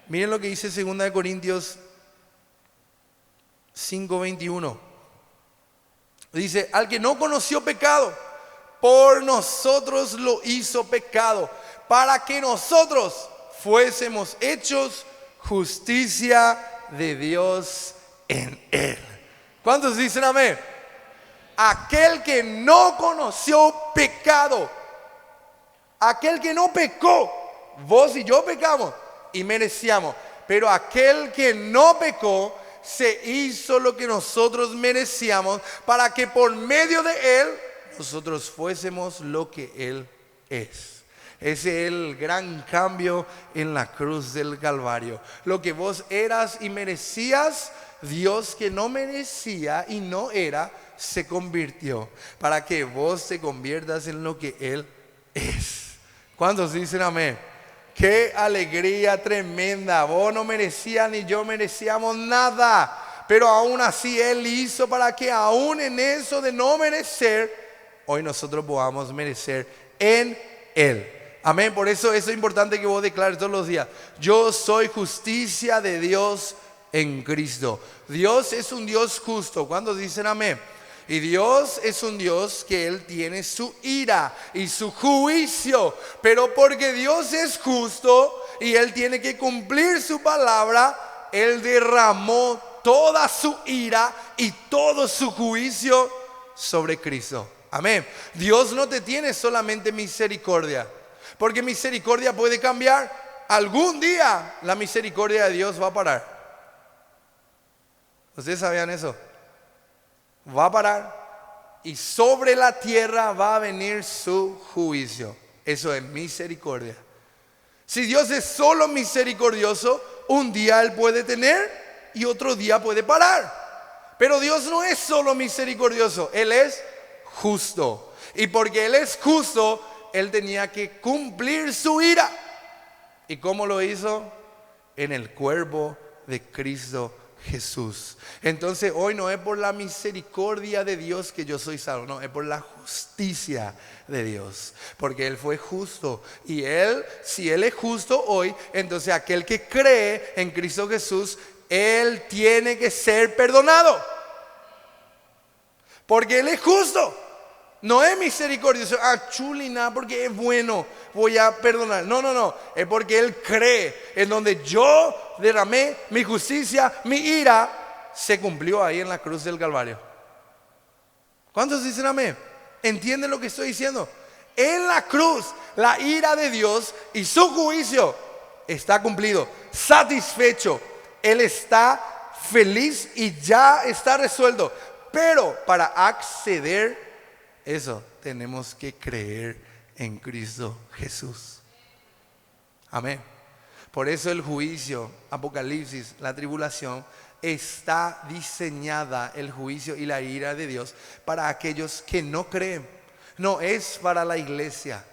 Miren lo que dice 2 Corintios 5:21. Dice, al que no conoció pecado, por nosotros lo hizo pecado, para que nosotros fuésemos hechos justicia de Dios en Él. ¿Cuántos dicen amén? Aquel que no conoció pecado, aquel que no pecó, vos y yo pecamos y merecíamos, pero aquel que no pecó se hizo lo que nosotros merecíamos para que por medio de Él nosotros fuésemos lo que Él es. Ese es el gran cambio en la cruz del Calvario. Lo que vos eras y merecías, Dios que no merecía y no era, se convirtió para que vos te conviertas en lo que Él es. ¿Cuántos dicen amén? Qué alegría tremenda. Vos no merecías ni yo merecíamos nada, pero aún así Él hizo para que aún en eso de no merecer, hoy nosotros podamos merecer en Él. Amén. Por eso es importante que vos declares todos los días, yo soy justicia de Dios en Cristo. Dios es un Dios justo. ¿Cuántos dicen amén? Y Dios es un Dios que Él tiene su ira y su juicio. Pero porque Dios es justo y Él tiene que cumplir su palabra, Él derramó toda su ira y todo su juicio sobre Cristo. Amén. Dios no te tiene solamente misericordia, porque misericordia puede cambiar. Algún día la misericordia de Dios va a parar. ¿Ustedes sabían eso? Va a parar y sobre la tierra va a venir su juicio. Eso es misericordia. Si Dios es solo misericordioso, un día Él puede tener y otro día puede parar. Pero Dios no es solo misericordioso, Él es justo. Y porque Él es justo, Él tenía que cumplir su ira. ¿Y cómo lo hizo? En el cuerpo de Cristo Jesús. Entonces hoy no es por la misericordia de Dios que yo soy salvo, no, es por la justicia de Dios, porque Él fue justo y Él, si Él es justo hoy, entonces aquel que cree en Cristo Jesús, Él tiene que ser perdonado, porque Él es justo. No es misericordioso, chulina, porque es bueno, voy a perdonar. No, no, no, es porque Él cree en donde yo derramé mi justicia, mi ira, se cumplió ahí en la cruz del Calvario. ¿Cuántos dicen amén? ¿Entienden lo que estoy diciendo? En la cruz, la ira de Dios y su juicio está cumplido, satisfecho. Él está feliz y ya está resuelto. Pero para acceder eso, tenemos que creer en Cristo Jesús. Amén. Por eso el juicio, Apocalipsis, la tribulación, está diseñada, el juicio y la ira de Dios, para aquellos que no creen. No es para la iglesia,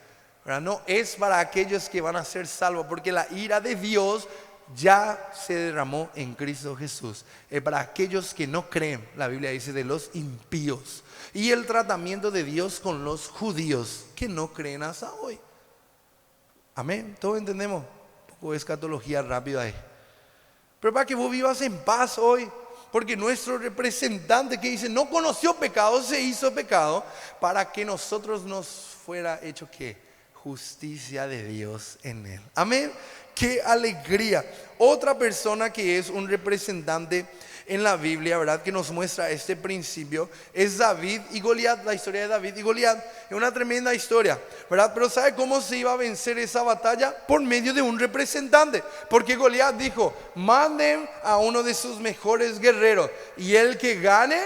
¿verdad? No es para aquellos que van a ser salvos, porque la ira de Dios ya se derramó en Cristo Jesús. Es para aquellos que no creen, la Biblia dice, de los impíos. Y el tratamiento de Dios con los judíos que no creen hasta hoy. Amén, todos entendemos. Un poco de escatología rápida ahí. Pero para que vos vivas en paz hoy, porque nuestro representante que dice no conoció pecado, se hizo pecado, para que nosotros nos fuera hecho ¿qué? Justicia de Dios en él. Amén, qué alegría. Otra persona que es un representante en la Biblia, ¿verdad?, que nos muestra este principio, es David y Goliat. La historia de David y Goliat es una tremenda historia, ¿verdad? Pero ¿sabe cómo se iba a vencer esa batalla? Por medio de un representante. Porque Goliat dijo, manden a uno de sus mejores guerreros, y el que gane,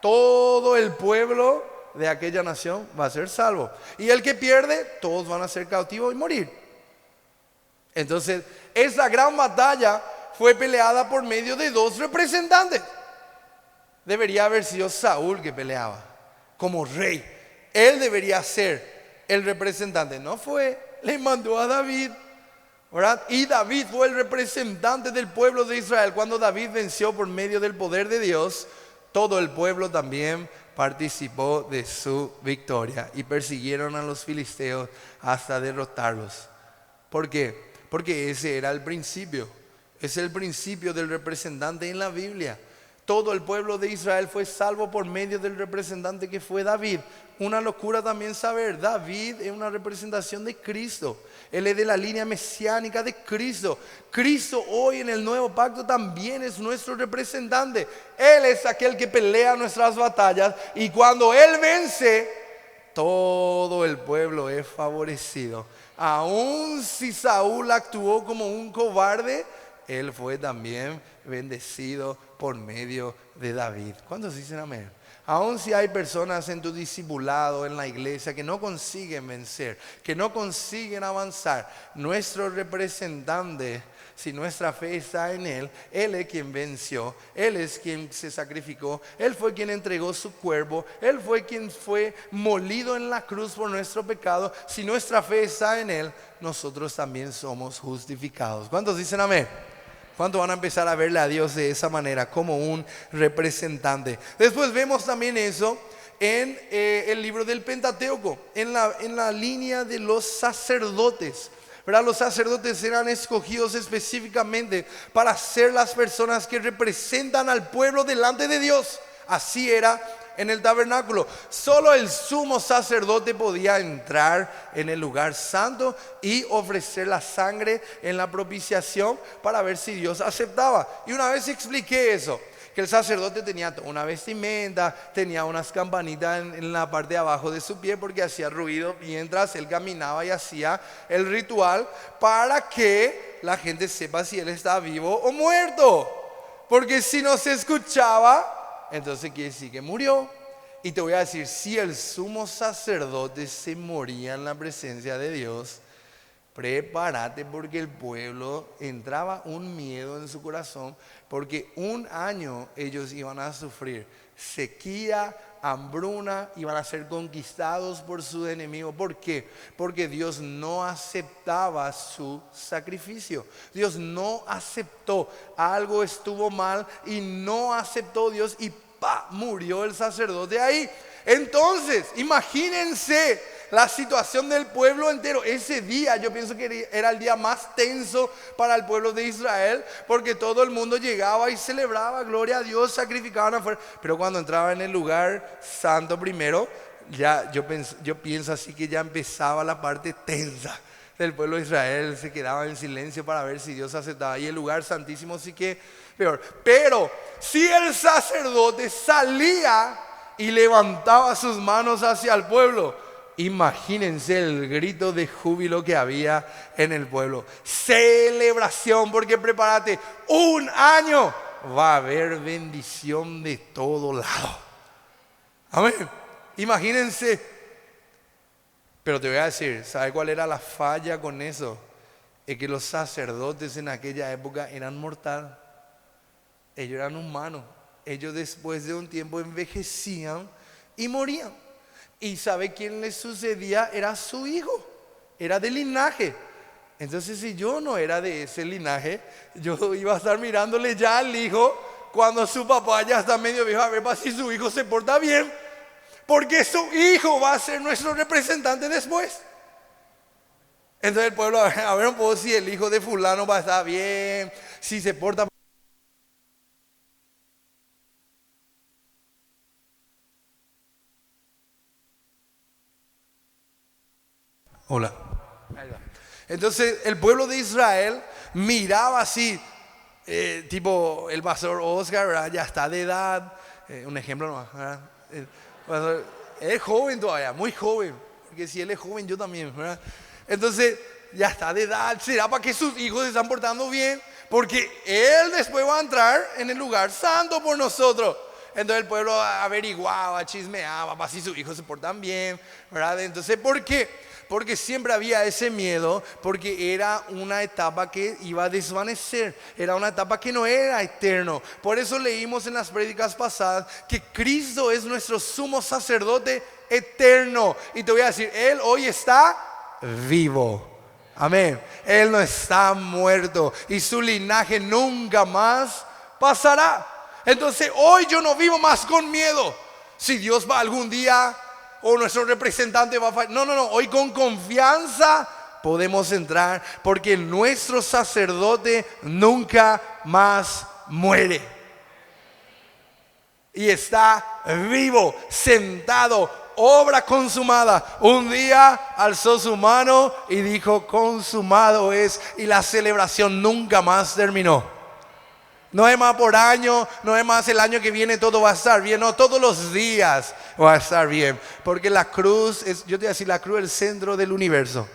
todo el pueblo de aquella nación va a ser salvo, y el que pierde, todos van a ser cautivos y morir. Entonces, esa gran batalla fue peleada por medio de dos representantes. Debería haber sido Saúl que peleaba como rey. Él debería ser el representante. No fue, le mandó a David, ¿verdad? Y David fue el representante del pueblo de Israel. Cuando David venció por medio del poder de Dios, todo el pueblo también participó de su victoria y persiguieron a los filisteos hasta derrotarlos. ¿Por qué? Porque ese era el principio. Es el principio del representante en la Biblia. Todo el pueblo de Israel fue salvo por medio del representante que fue David. Una locura también saber, David es una representación de Cristo. Él es de la línea mesiánica de Cristo. Cristo hoy en el nuevo pacto también es nuestro representante. Él es aquel que pelea nuestras batallas, y cuando Él vence, todo el pueblo es favorecido. Aun si Saúl actuó como un cobarde, él fue también bendecido por medio de David. ¿Cuántos dicen amén? Aun si hay personas en tu discipulado, en la iglesia, que no consiguen vencer, que no consiguen avanzar, nuestro representante, si nuestra fe está en Él, Él es quien venció, Él es quien se sacrificó, Él fue quien entregó su cuerpo, Él fue quien fue molido en la cruz por nuestro pecado. Si nuestra fe está en Él, nosotros también somos justificados. ¿Cuántos dicen amén? ¿Cuántos van a empezar a verle a Dios de esa manera, como un representante? Después vemos también eso en el libro del Pentateuco, en la línea de los sacerdotes, ¿verdad? Los sacerdotes eran escogidos específicamente para ser las personas que representan al pueblo delante de Dios. Así era en el tabernáculo. Solo el sumo sacerdote podía entrar en el lugar santo y ofrecer la sangre en la propiciación para ver si Dios aceptaba. Y una vez expliqué eso, que el sacerdote tenía una vestimenta, tenía unas campanitas en la parte de abajo de su pie, porque hacía ruido mientras él caminaba y hacía el ritual, para que la gente sepa si él estaba vivo o muerto. Porque si no se escuchaba, entonces quiere decir que murió. Y te voy a decir, si el sumo sacerdote se moría en la presencia de Dios, Prepárate porque el pueblo entraba un miedo en su corazón, porque un año ellos iban a sufrir sequía, hambruna, iban a ser conquistados por sus enemigos. ¿Por qué? Porque Dios no aceptaba su sacrificio. Dios no aceptó, algo estuvo mal y no aceptó Dios y ¡pa! Murió el sacerdote ahí. Entonces, imagínense la situación del pueblo entero. Ese día yo pienso que era el día más tenso para el pueblo de Israel, porque todo el mundo llegaba y celebraba, gloria a Dios, sacrificaban afuera. Pero cuando entraba en el lugar santo primero, ya yo pienso así que ya empezaba la parte tensa del pueblo de Israel. Se quedaba en silencio para ver si Dios aceptaba. Y el lugar santísimo sí que peor. Pero si el sacerdote salía y levantaba sus manos hacia el pueblo, imagínense el grito de júbilo que había en el pueblo. Celebración, porque prepárate, un año va a haber bendición de todo lado. Amén. Imagínense. Pero te voy a decir, ¿sabe cuál era la falla con eso? Es que los sacerdotes en aquella época eran mortales. Ellos eran humanos. Ellos después de un tiempo envejecían y morían. Y ¿sabe quién le sucedía? Era su hijo. Era del linaje. Entonces, si yo no era de ese linaje, yo iba a estar mirándole ya al hijo cuando su papá ya está medio viejo, a ver si su hijo se porta bien. Porque su hijo va a ser nuestro representante después. Entonces el pueblo, a ver un poco si el hijo de fulano va a estar bien, si se porta. Hola. Ahí va. Entonces el pueblo de Israel miraba así, tipo el pastor Oscar, ¿verdad? Ya está de edad, un ejemplo nomás, ¿verdad? El pastor, es joven todavía, muy joven, porque si él es joven yo también, ¿verdad? Entonces ya está de edad, será para que sus hijos se están portando bien, porque él después va a entrar en el lugar santo por nosotros. Entonces el pueblo averiguaba, chismeaba para si sus hijos se portan bien, ¿verdad? Entonces, ¿por qué? Porque siempre había ese miedo, porque era una etapa que iba a desvanecer, era una etapa que no era eterno. Por eso leímos en las prédicas pasadas que Cristo es nuestro sumo sacerdote eterno. Y te voy a decir, Él hoy está vivo. Amén. Él no está muerto y su linaje nunca más pasará. Entonces hoy yo no vivo más con miedo. Si Dios va algún día o nuestro representante va a fallar. No, hoy con confianza podemos entrar porque nuestro sacerdote nunca más muere. Y está vivo, sentado, obra consumada. Un día alzó su mano y dijo, consumado es, y la celebración nunca más terminó. No es más por año, no es más el año que viene todo va a estar bien, no, todos los días va a estar bien. Porque la cruz es, yo te voy a decir, la cruz es el centro del universo.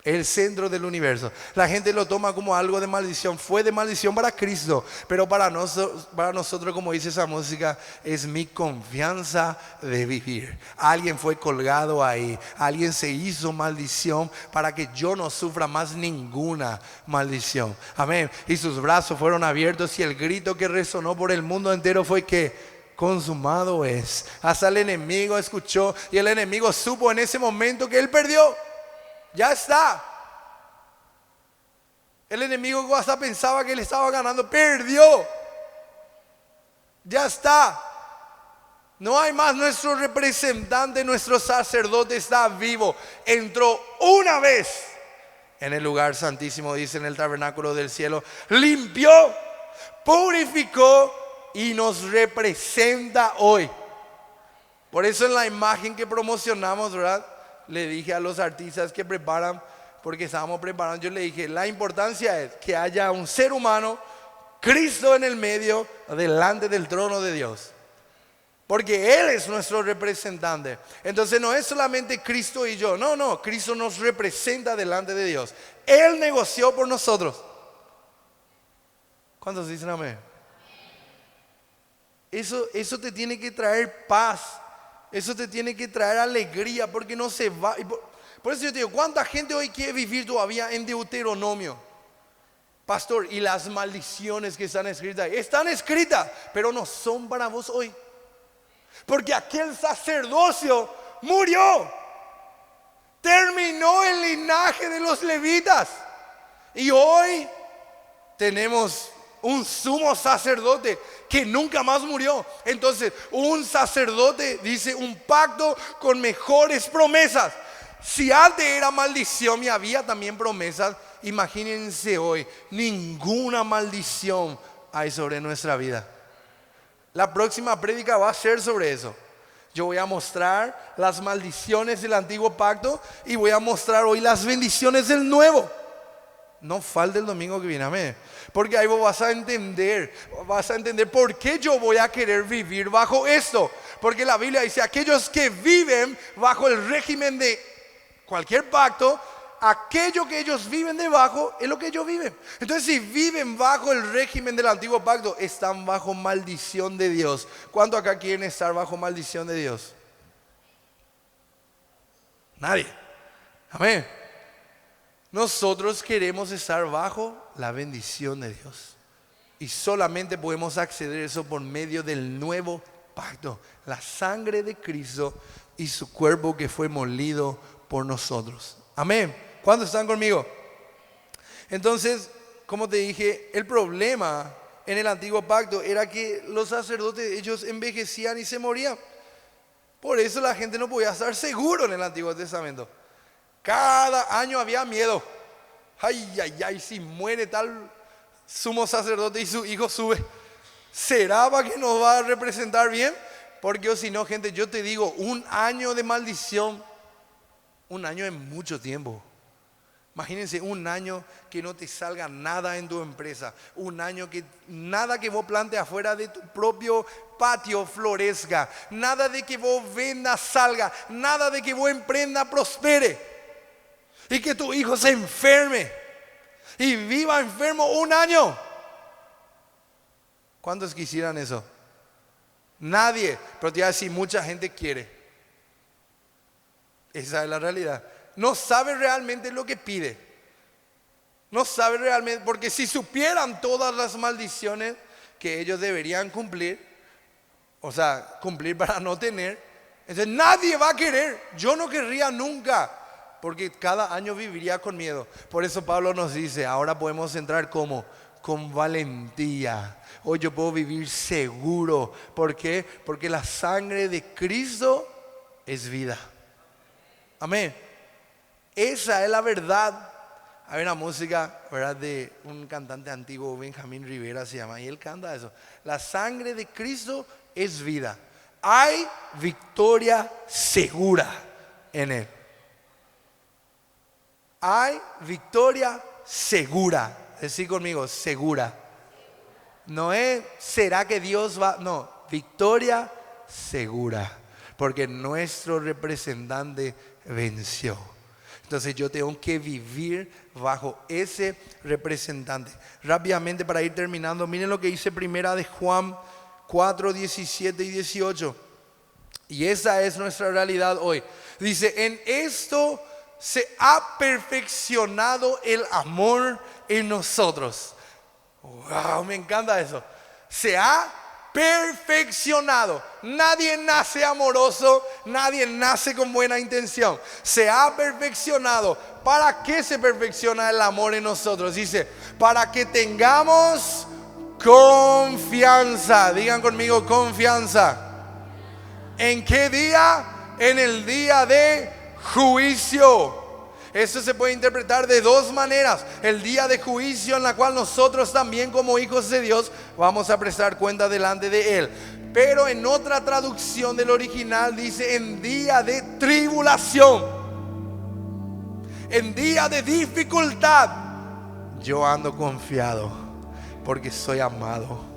El centro del universo. La gente lo toma como algo de maldición. Fue de maldición para Cristo, pero para nosotros, como dice esa música, es mi confianza de vivir. Alguien fue colgado ahí, alguien se hizo maldición para que yo no sufra más ninguna maldición. Amén. Y sus brazos fueron abiertos y el grito que resonó por el mundo entero fue que consumado es. Hasta el enemigo escuchó y el enemigo supo en ese momento que él perdió. Ya está. El enemigo hasta pensaba que él estaba ganando, perdió. Ya está. No hay más, nuestro representante, nuestro sacerdote está vivo. Entró una vez en el lugar santísimo, dice en el tabernáculo del cielo. Limpió, purificó y nos representa hoy. Por eso en la imagen que promocionamos, ¿verdad? Le dije a los artistas que preparan, porque estábamos preparando, yo le dije, la importancia es que haya un ser humano, Cristo en el medio, delante del trono de Dios. Porque Él es nuestro representante. Entonces no es solamente Cristo y yo, no, Cristo nos representa delante de Dios. Él negoció por nosotros. ¿Cuántos dicen amén? Eso te tiene que traer paz. Eso te tiene que traer alegría porque no se va. Por eso yo te digo, ¿cuánta gente hoy quiere vivir todavía en Deuteronomio? Pastor, y las maldiciones que están escritas ahí, están escritas, pero no son para vos hoy. Porque aquel sacerdocio murió. Terminó el linaje de los levitas. Y hoy tenemos un sumo sacerdote que nunca más murió. Entonces, un sacerdote dice un pacto con mejores promesas. Si antes era maldición y había también promesas, imagínense hoy, ninguna maldición hay sobre nuestra vida. La próxima prédica va a ser sobre eso. Yo voy a mostrar las maldiciones del antiguo pacto y voy a mostrar hoy las bendiciones del nuevo. No falte el domingo que viene, amén. Porque ahí vos vas a entender por qué yo voy a querer vivir bajo esto. Porque la Biblia dice, aquellos que viven bajo el régimen de cualquier pacto, aquello que ellos viven debajo es lo que ellos viven. Entonces, si viven bajo el régimen del antiguo pacto, están bajo maldición de Dios. ¿Cuántos acá quieren estar bajo maldición de Dios? Nadie. Amén. Nosotros queremos estar bajo la bendición de Dios. Y solamente podemos acceder a eso por medio del nuevo pacto. La sangre de Cristo y su cuerpo que fue molido por nosotros. Amén. ¿Cuántos están conmigo? Entonces, como te dije, el problema en el antiguo pacto era que los sacerdotes, ellos envejecían y se morían. Por eso la gente no podía estar seguro en el Antiguo Testamento. Cada año había miedo. Ay, si muere tal sumo sacerdote y su hijo sube, ¿será para que nos va a representar bien? Porque si no, gente, yo te digo, un año de maldición, un año es mucho tiempo. Imagínense un año que no te salga nada en tu empresa. Un año que nada que vos plantes afuera de tu propio patio florezca. Nada de que vos vendas salga. Nada de que vos emprendas prospere. Y que tu hijo se enferme y viva enfermo un año. ¿Cuántos quisieran eso? Nadie. Pero te voy a decir, mucha gente quiere. Esa es la realidad. No sabe realmente lo que pide. No sabe realmente, porque si supieran todas las maldiciones que ellos deberían cumplir, o sea, cumplir para no tener, entonces nadie va a querer. Yo no querría nunca, porque cada año viviría con miedo. Por eso Pablo nos dice, ahora podemos entrar como con valentía. Hoy yo puedo vivir seguro. ¿Por qué? Porque la sangre de Cristo es vida. Amén. Esa es la verdad. Hay una música, ¿verdad?, de un cantante antiguo, Benjamín Rivera se llama, y él canta eso. La sangre de Cristo es vida. Hay victoria segura en él. Hay victoria segura. Decí conmigo, segura. No es, ¿será que Dios va? No, victoria segura. Porque nuestro representante venció. Entonces yo tengo que vivir bajo ese representante. Rápidamente para ir terminando, miren lo que dice primera de Juan 4, 17 y 18. Y esa es nuestra realidad hoy. Dice, en esto se ha perfeccionado el amor en nosotros. Wow, me encanta eso. Se ha perfeccionado. Nadie nace amoroso, nadie nace con buena intención. Se ha perfeccionado. ¿Para qué se perfecciona el amor en nosotros? Dice, para que tengamos confianza. Digan conmigo, confianza. ¿En qué día? En el día de juicio. Esto se puede interpretar de dos maneras. El día de juicio en la cual nosotros también como hijos de Dios vamos a prestar cuenta delante de Él. Pero en otra traducción del original dice en día de tribulación. En día de dificultad. Yo ando confiado porque soy amado.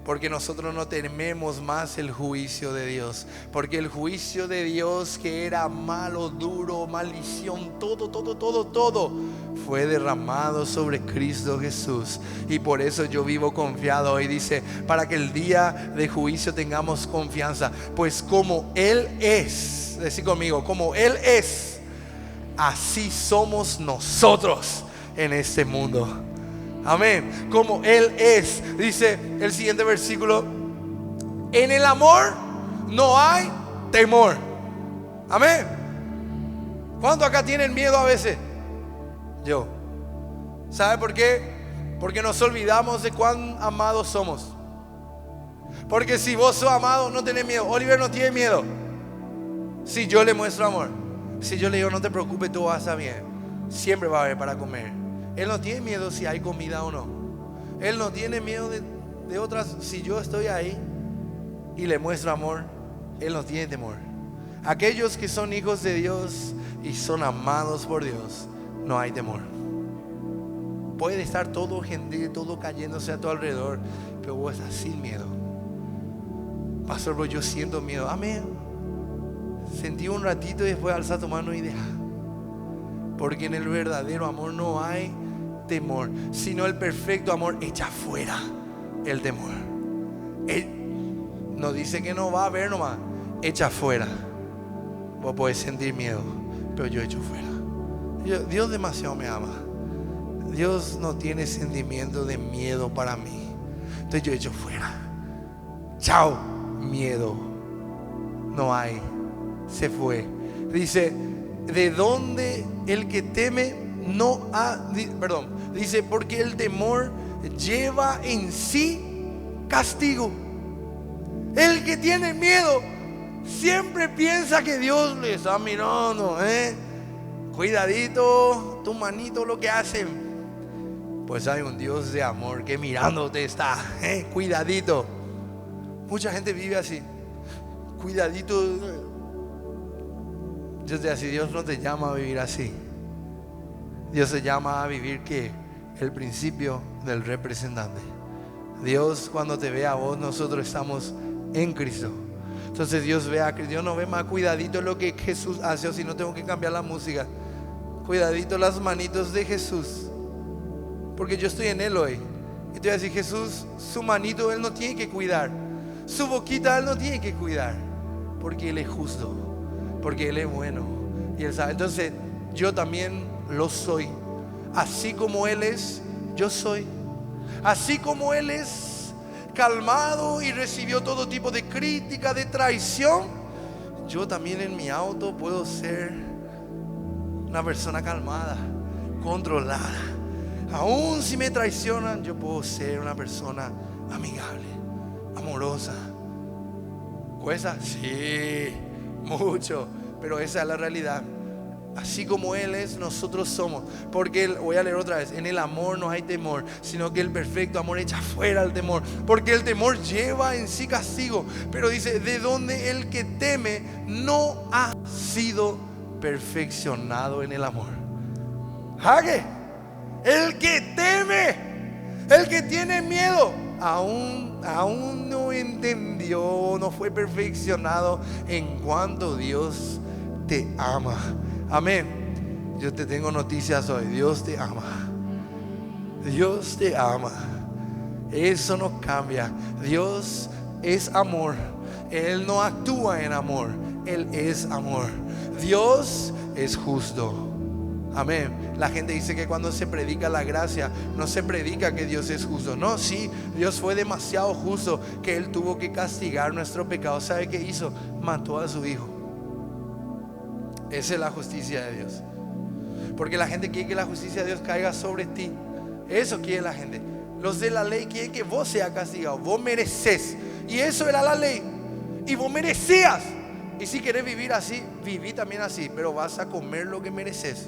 Porque nosotros no tememos más el juicio de Dios. Porque el juicio de Dios, que era malo, duro, maldición, todo fue derramado sobre Cristo Jesús. Y por eso yo vivo confiado. Y dice, para que el día de juicio tengamos confianza. Pues como Él es, decí conmigo, como Él es, así somos nosotros en este mundo. Amén. Como Él es. Dice el siguiente versículo: en el amor no hay temor. Amén. ¿Cuántos acá tienen miedo a veces? Yo. ¿Sabe por qué? Porque nos olvidamos de cuán amados somos. Porque si vos sos amado, no tenés miedo. Oliver no tiene miedo. Si yo le muestro amor, si yo le digo no te preocupes, todo va a estar bien, siempre va a haber para comer. Él no tiene miedo si hay comida o no. Él no tiene miedo de otras. Si yo estoy ahí y le muestro amor, Él no tiene temor. Aquellos que son hijos de Dios y son amados por Dios, no hay temor. Puede estar todo gentil, todo cayéndose a tu alrededor, pero vos estás sin miedo. Pastor, pero yo siento miedo. Amén. Sentí un ratito y después alza tu mano y deja. Porque en el verdadero amor no hay temor, sino el perfecto amor echa fuera el temor. Él no dice que no va a haber nomás, echa fuera. Vos podés sentir miedo, pero yo echo fuera. Dios demasiado me ama. Dios no tiene sentimiento de miedo para mí. Entonces yo echo fuera. Chao, miedo. No hay. Se fue. Dice, de donde el que teme no ha, perdón, dice, porque el temor lleva en sí castigo. El que tiene miedo siempre piensa que Dios le está mirando, cuidadito, tu manito lo que hacen. Pues hay un Dios de amor que mirándote está, cuidadito. Mucha gente vive así, cuidadito. Yo te digo, Dios no te llama a vivir así. Dios te llama a vivir que el principio del representante. Dios cuando te ve a vos, nosotros estamos en Cristo. Entonces Dios ve a Cristo. Dios no ve más cuidadito lo que Jesús hace, o si no tengo que cambiar la música. Cuidadito las manitos de Jesús, porque yo estoy en Él hoy. Y te voy a decir, Jesús, su manito Él no tiene que cuidar, su boquita Él no tiene que cuidar, porque Él es justo, porque Él es bueno y Él sabe. Entonces yo también lo soy. Así como Él es, yo soy. Así como Él es calmado y recibió todo tipo de crítica, de traición, yo también en mi auto puedo ser una persona calmada, controlada. Aún si me traicionan, yo puedo ser una persona amigable, amorosa. ¿Cuesta? Sí, mucho, pero esa es la realidad. Así como Él es, nosotros somos. Porque voy a leer otra vez, en el amor no hay temor, sino que el perfecto amor echa fuera el temor. Porque el temor lleva en sí castigo. Pero dice, de donde el que teme no ha sido perfeccionado en el amor. ¿Hague? El que teme, el que tiene miedo, aún no entendió, no fue perfeccionado en cuanto Dios te ama. Amén. Yo te tengo noticias hoy. Dios te ama. Dios te ama. Eso no cambia. Dios es amor. Él no actúa en amor. Él es amor. Dios es justo. Amén. La gente dice que cuando se predica la gracia, no se predica que Dios es justo. No, sí, Dios fue demasiado justo que Él tuvo que castigar nuestro pecado. ¿Sabe qué hizo? Mató a su hijo. Esa es la justicia de Dios. Porque la gente quiere que la justicia de Dios caiga sobre ti. Eso quiere la gente. Los de la ley quieren que vos seas castigado. Vos mereces. Y eso era la ley. Y vos merecías. Y si querés vivir así, viví también así. Pero vas a comer lo que mereces.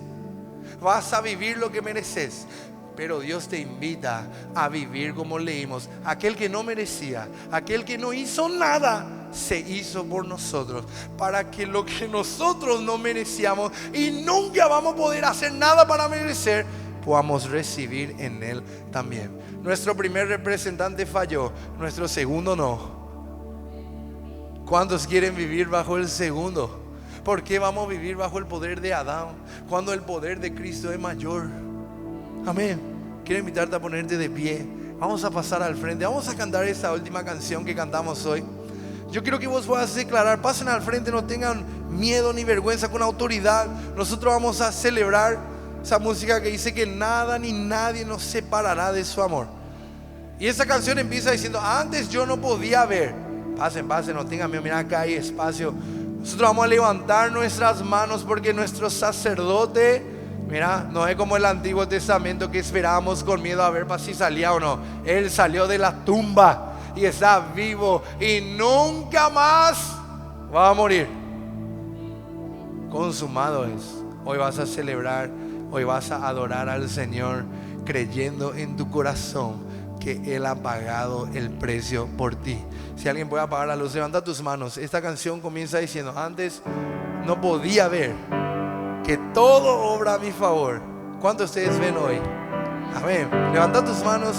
Vas a vivir lo que mereces. Pero Dios te invita a vivir como leímos. Aquel que no merecía, aquel que no hizo nada, se hizo por nosotros, para que lo que nosotros no merecíamos y nunca vamos a poder hacer nada para merecer, podamos recibir en Él también. Nuestro primer representante falló, nuestro segundo no. ¿Cuántos quieren vivir bajo el segundo? ¿Por qué vamos a vivir bajo el poder de Adán cuando el poder de Cristo es mayor? Amén. Quiero invitarte a ponerte de pie. Vamos a pasar al frente. Vamos a cantar esta última canción que cantamos hoy. Yo quiero que vos puedas declarar. Pasen al frente, no tengan miedo ni vergüenza, con autoridad. Nosotros vamos a celebrar esa música que dice que nada ni nadie nos separará de su amor. Y esa canción empieza diciendo: antes yo no podía ver. Pasen, no tengan miedo, mira, acá hay espacio. Nosotros vamos a levantar nuestras manos porque nuestro sacerdote, mira, no es como el Antiguo Testamento que esperábamos con miedo a ver para si salía o no. Él salió de la tumba y está vivo y nunca más va a morir. Consumado es. Hoy vas a celebrar, hoy vas a adorar al Señor creyendo en tu corazón que Él ha pagado el precio por ti. Si alguien puede apagar la luz, levanta tus manos. Esta canción comienza diciendo: antes no podía ver que todo obra a mi favor. ¿Cuántos de ustedes ven hoy? Amén. Levanta tus manos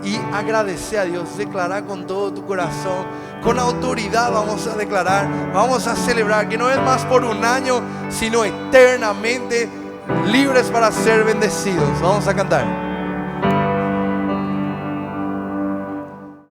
y agradece a Dios. Declara con todo tu corazón, con autoridad vamos a declarar, vamos a celebrar que no es más por un año, sino eternamente libres para ser bendecidos. Vamos a cantar.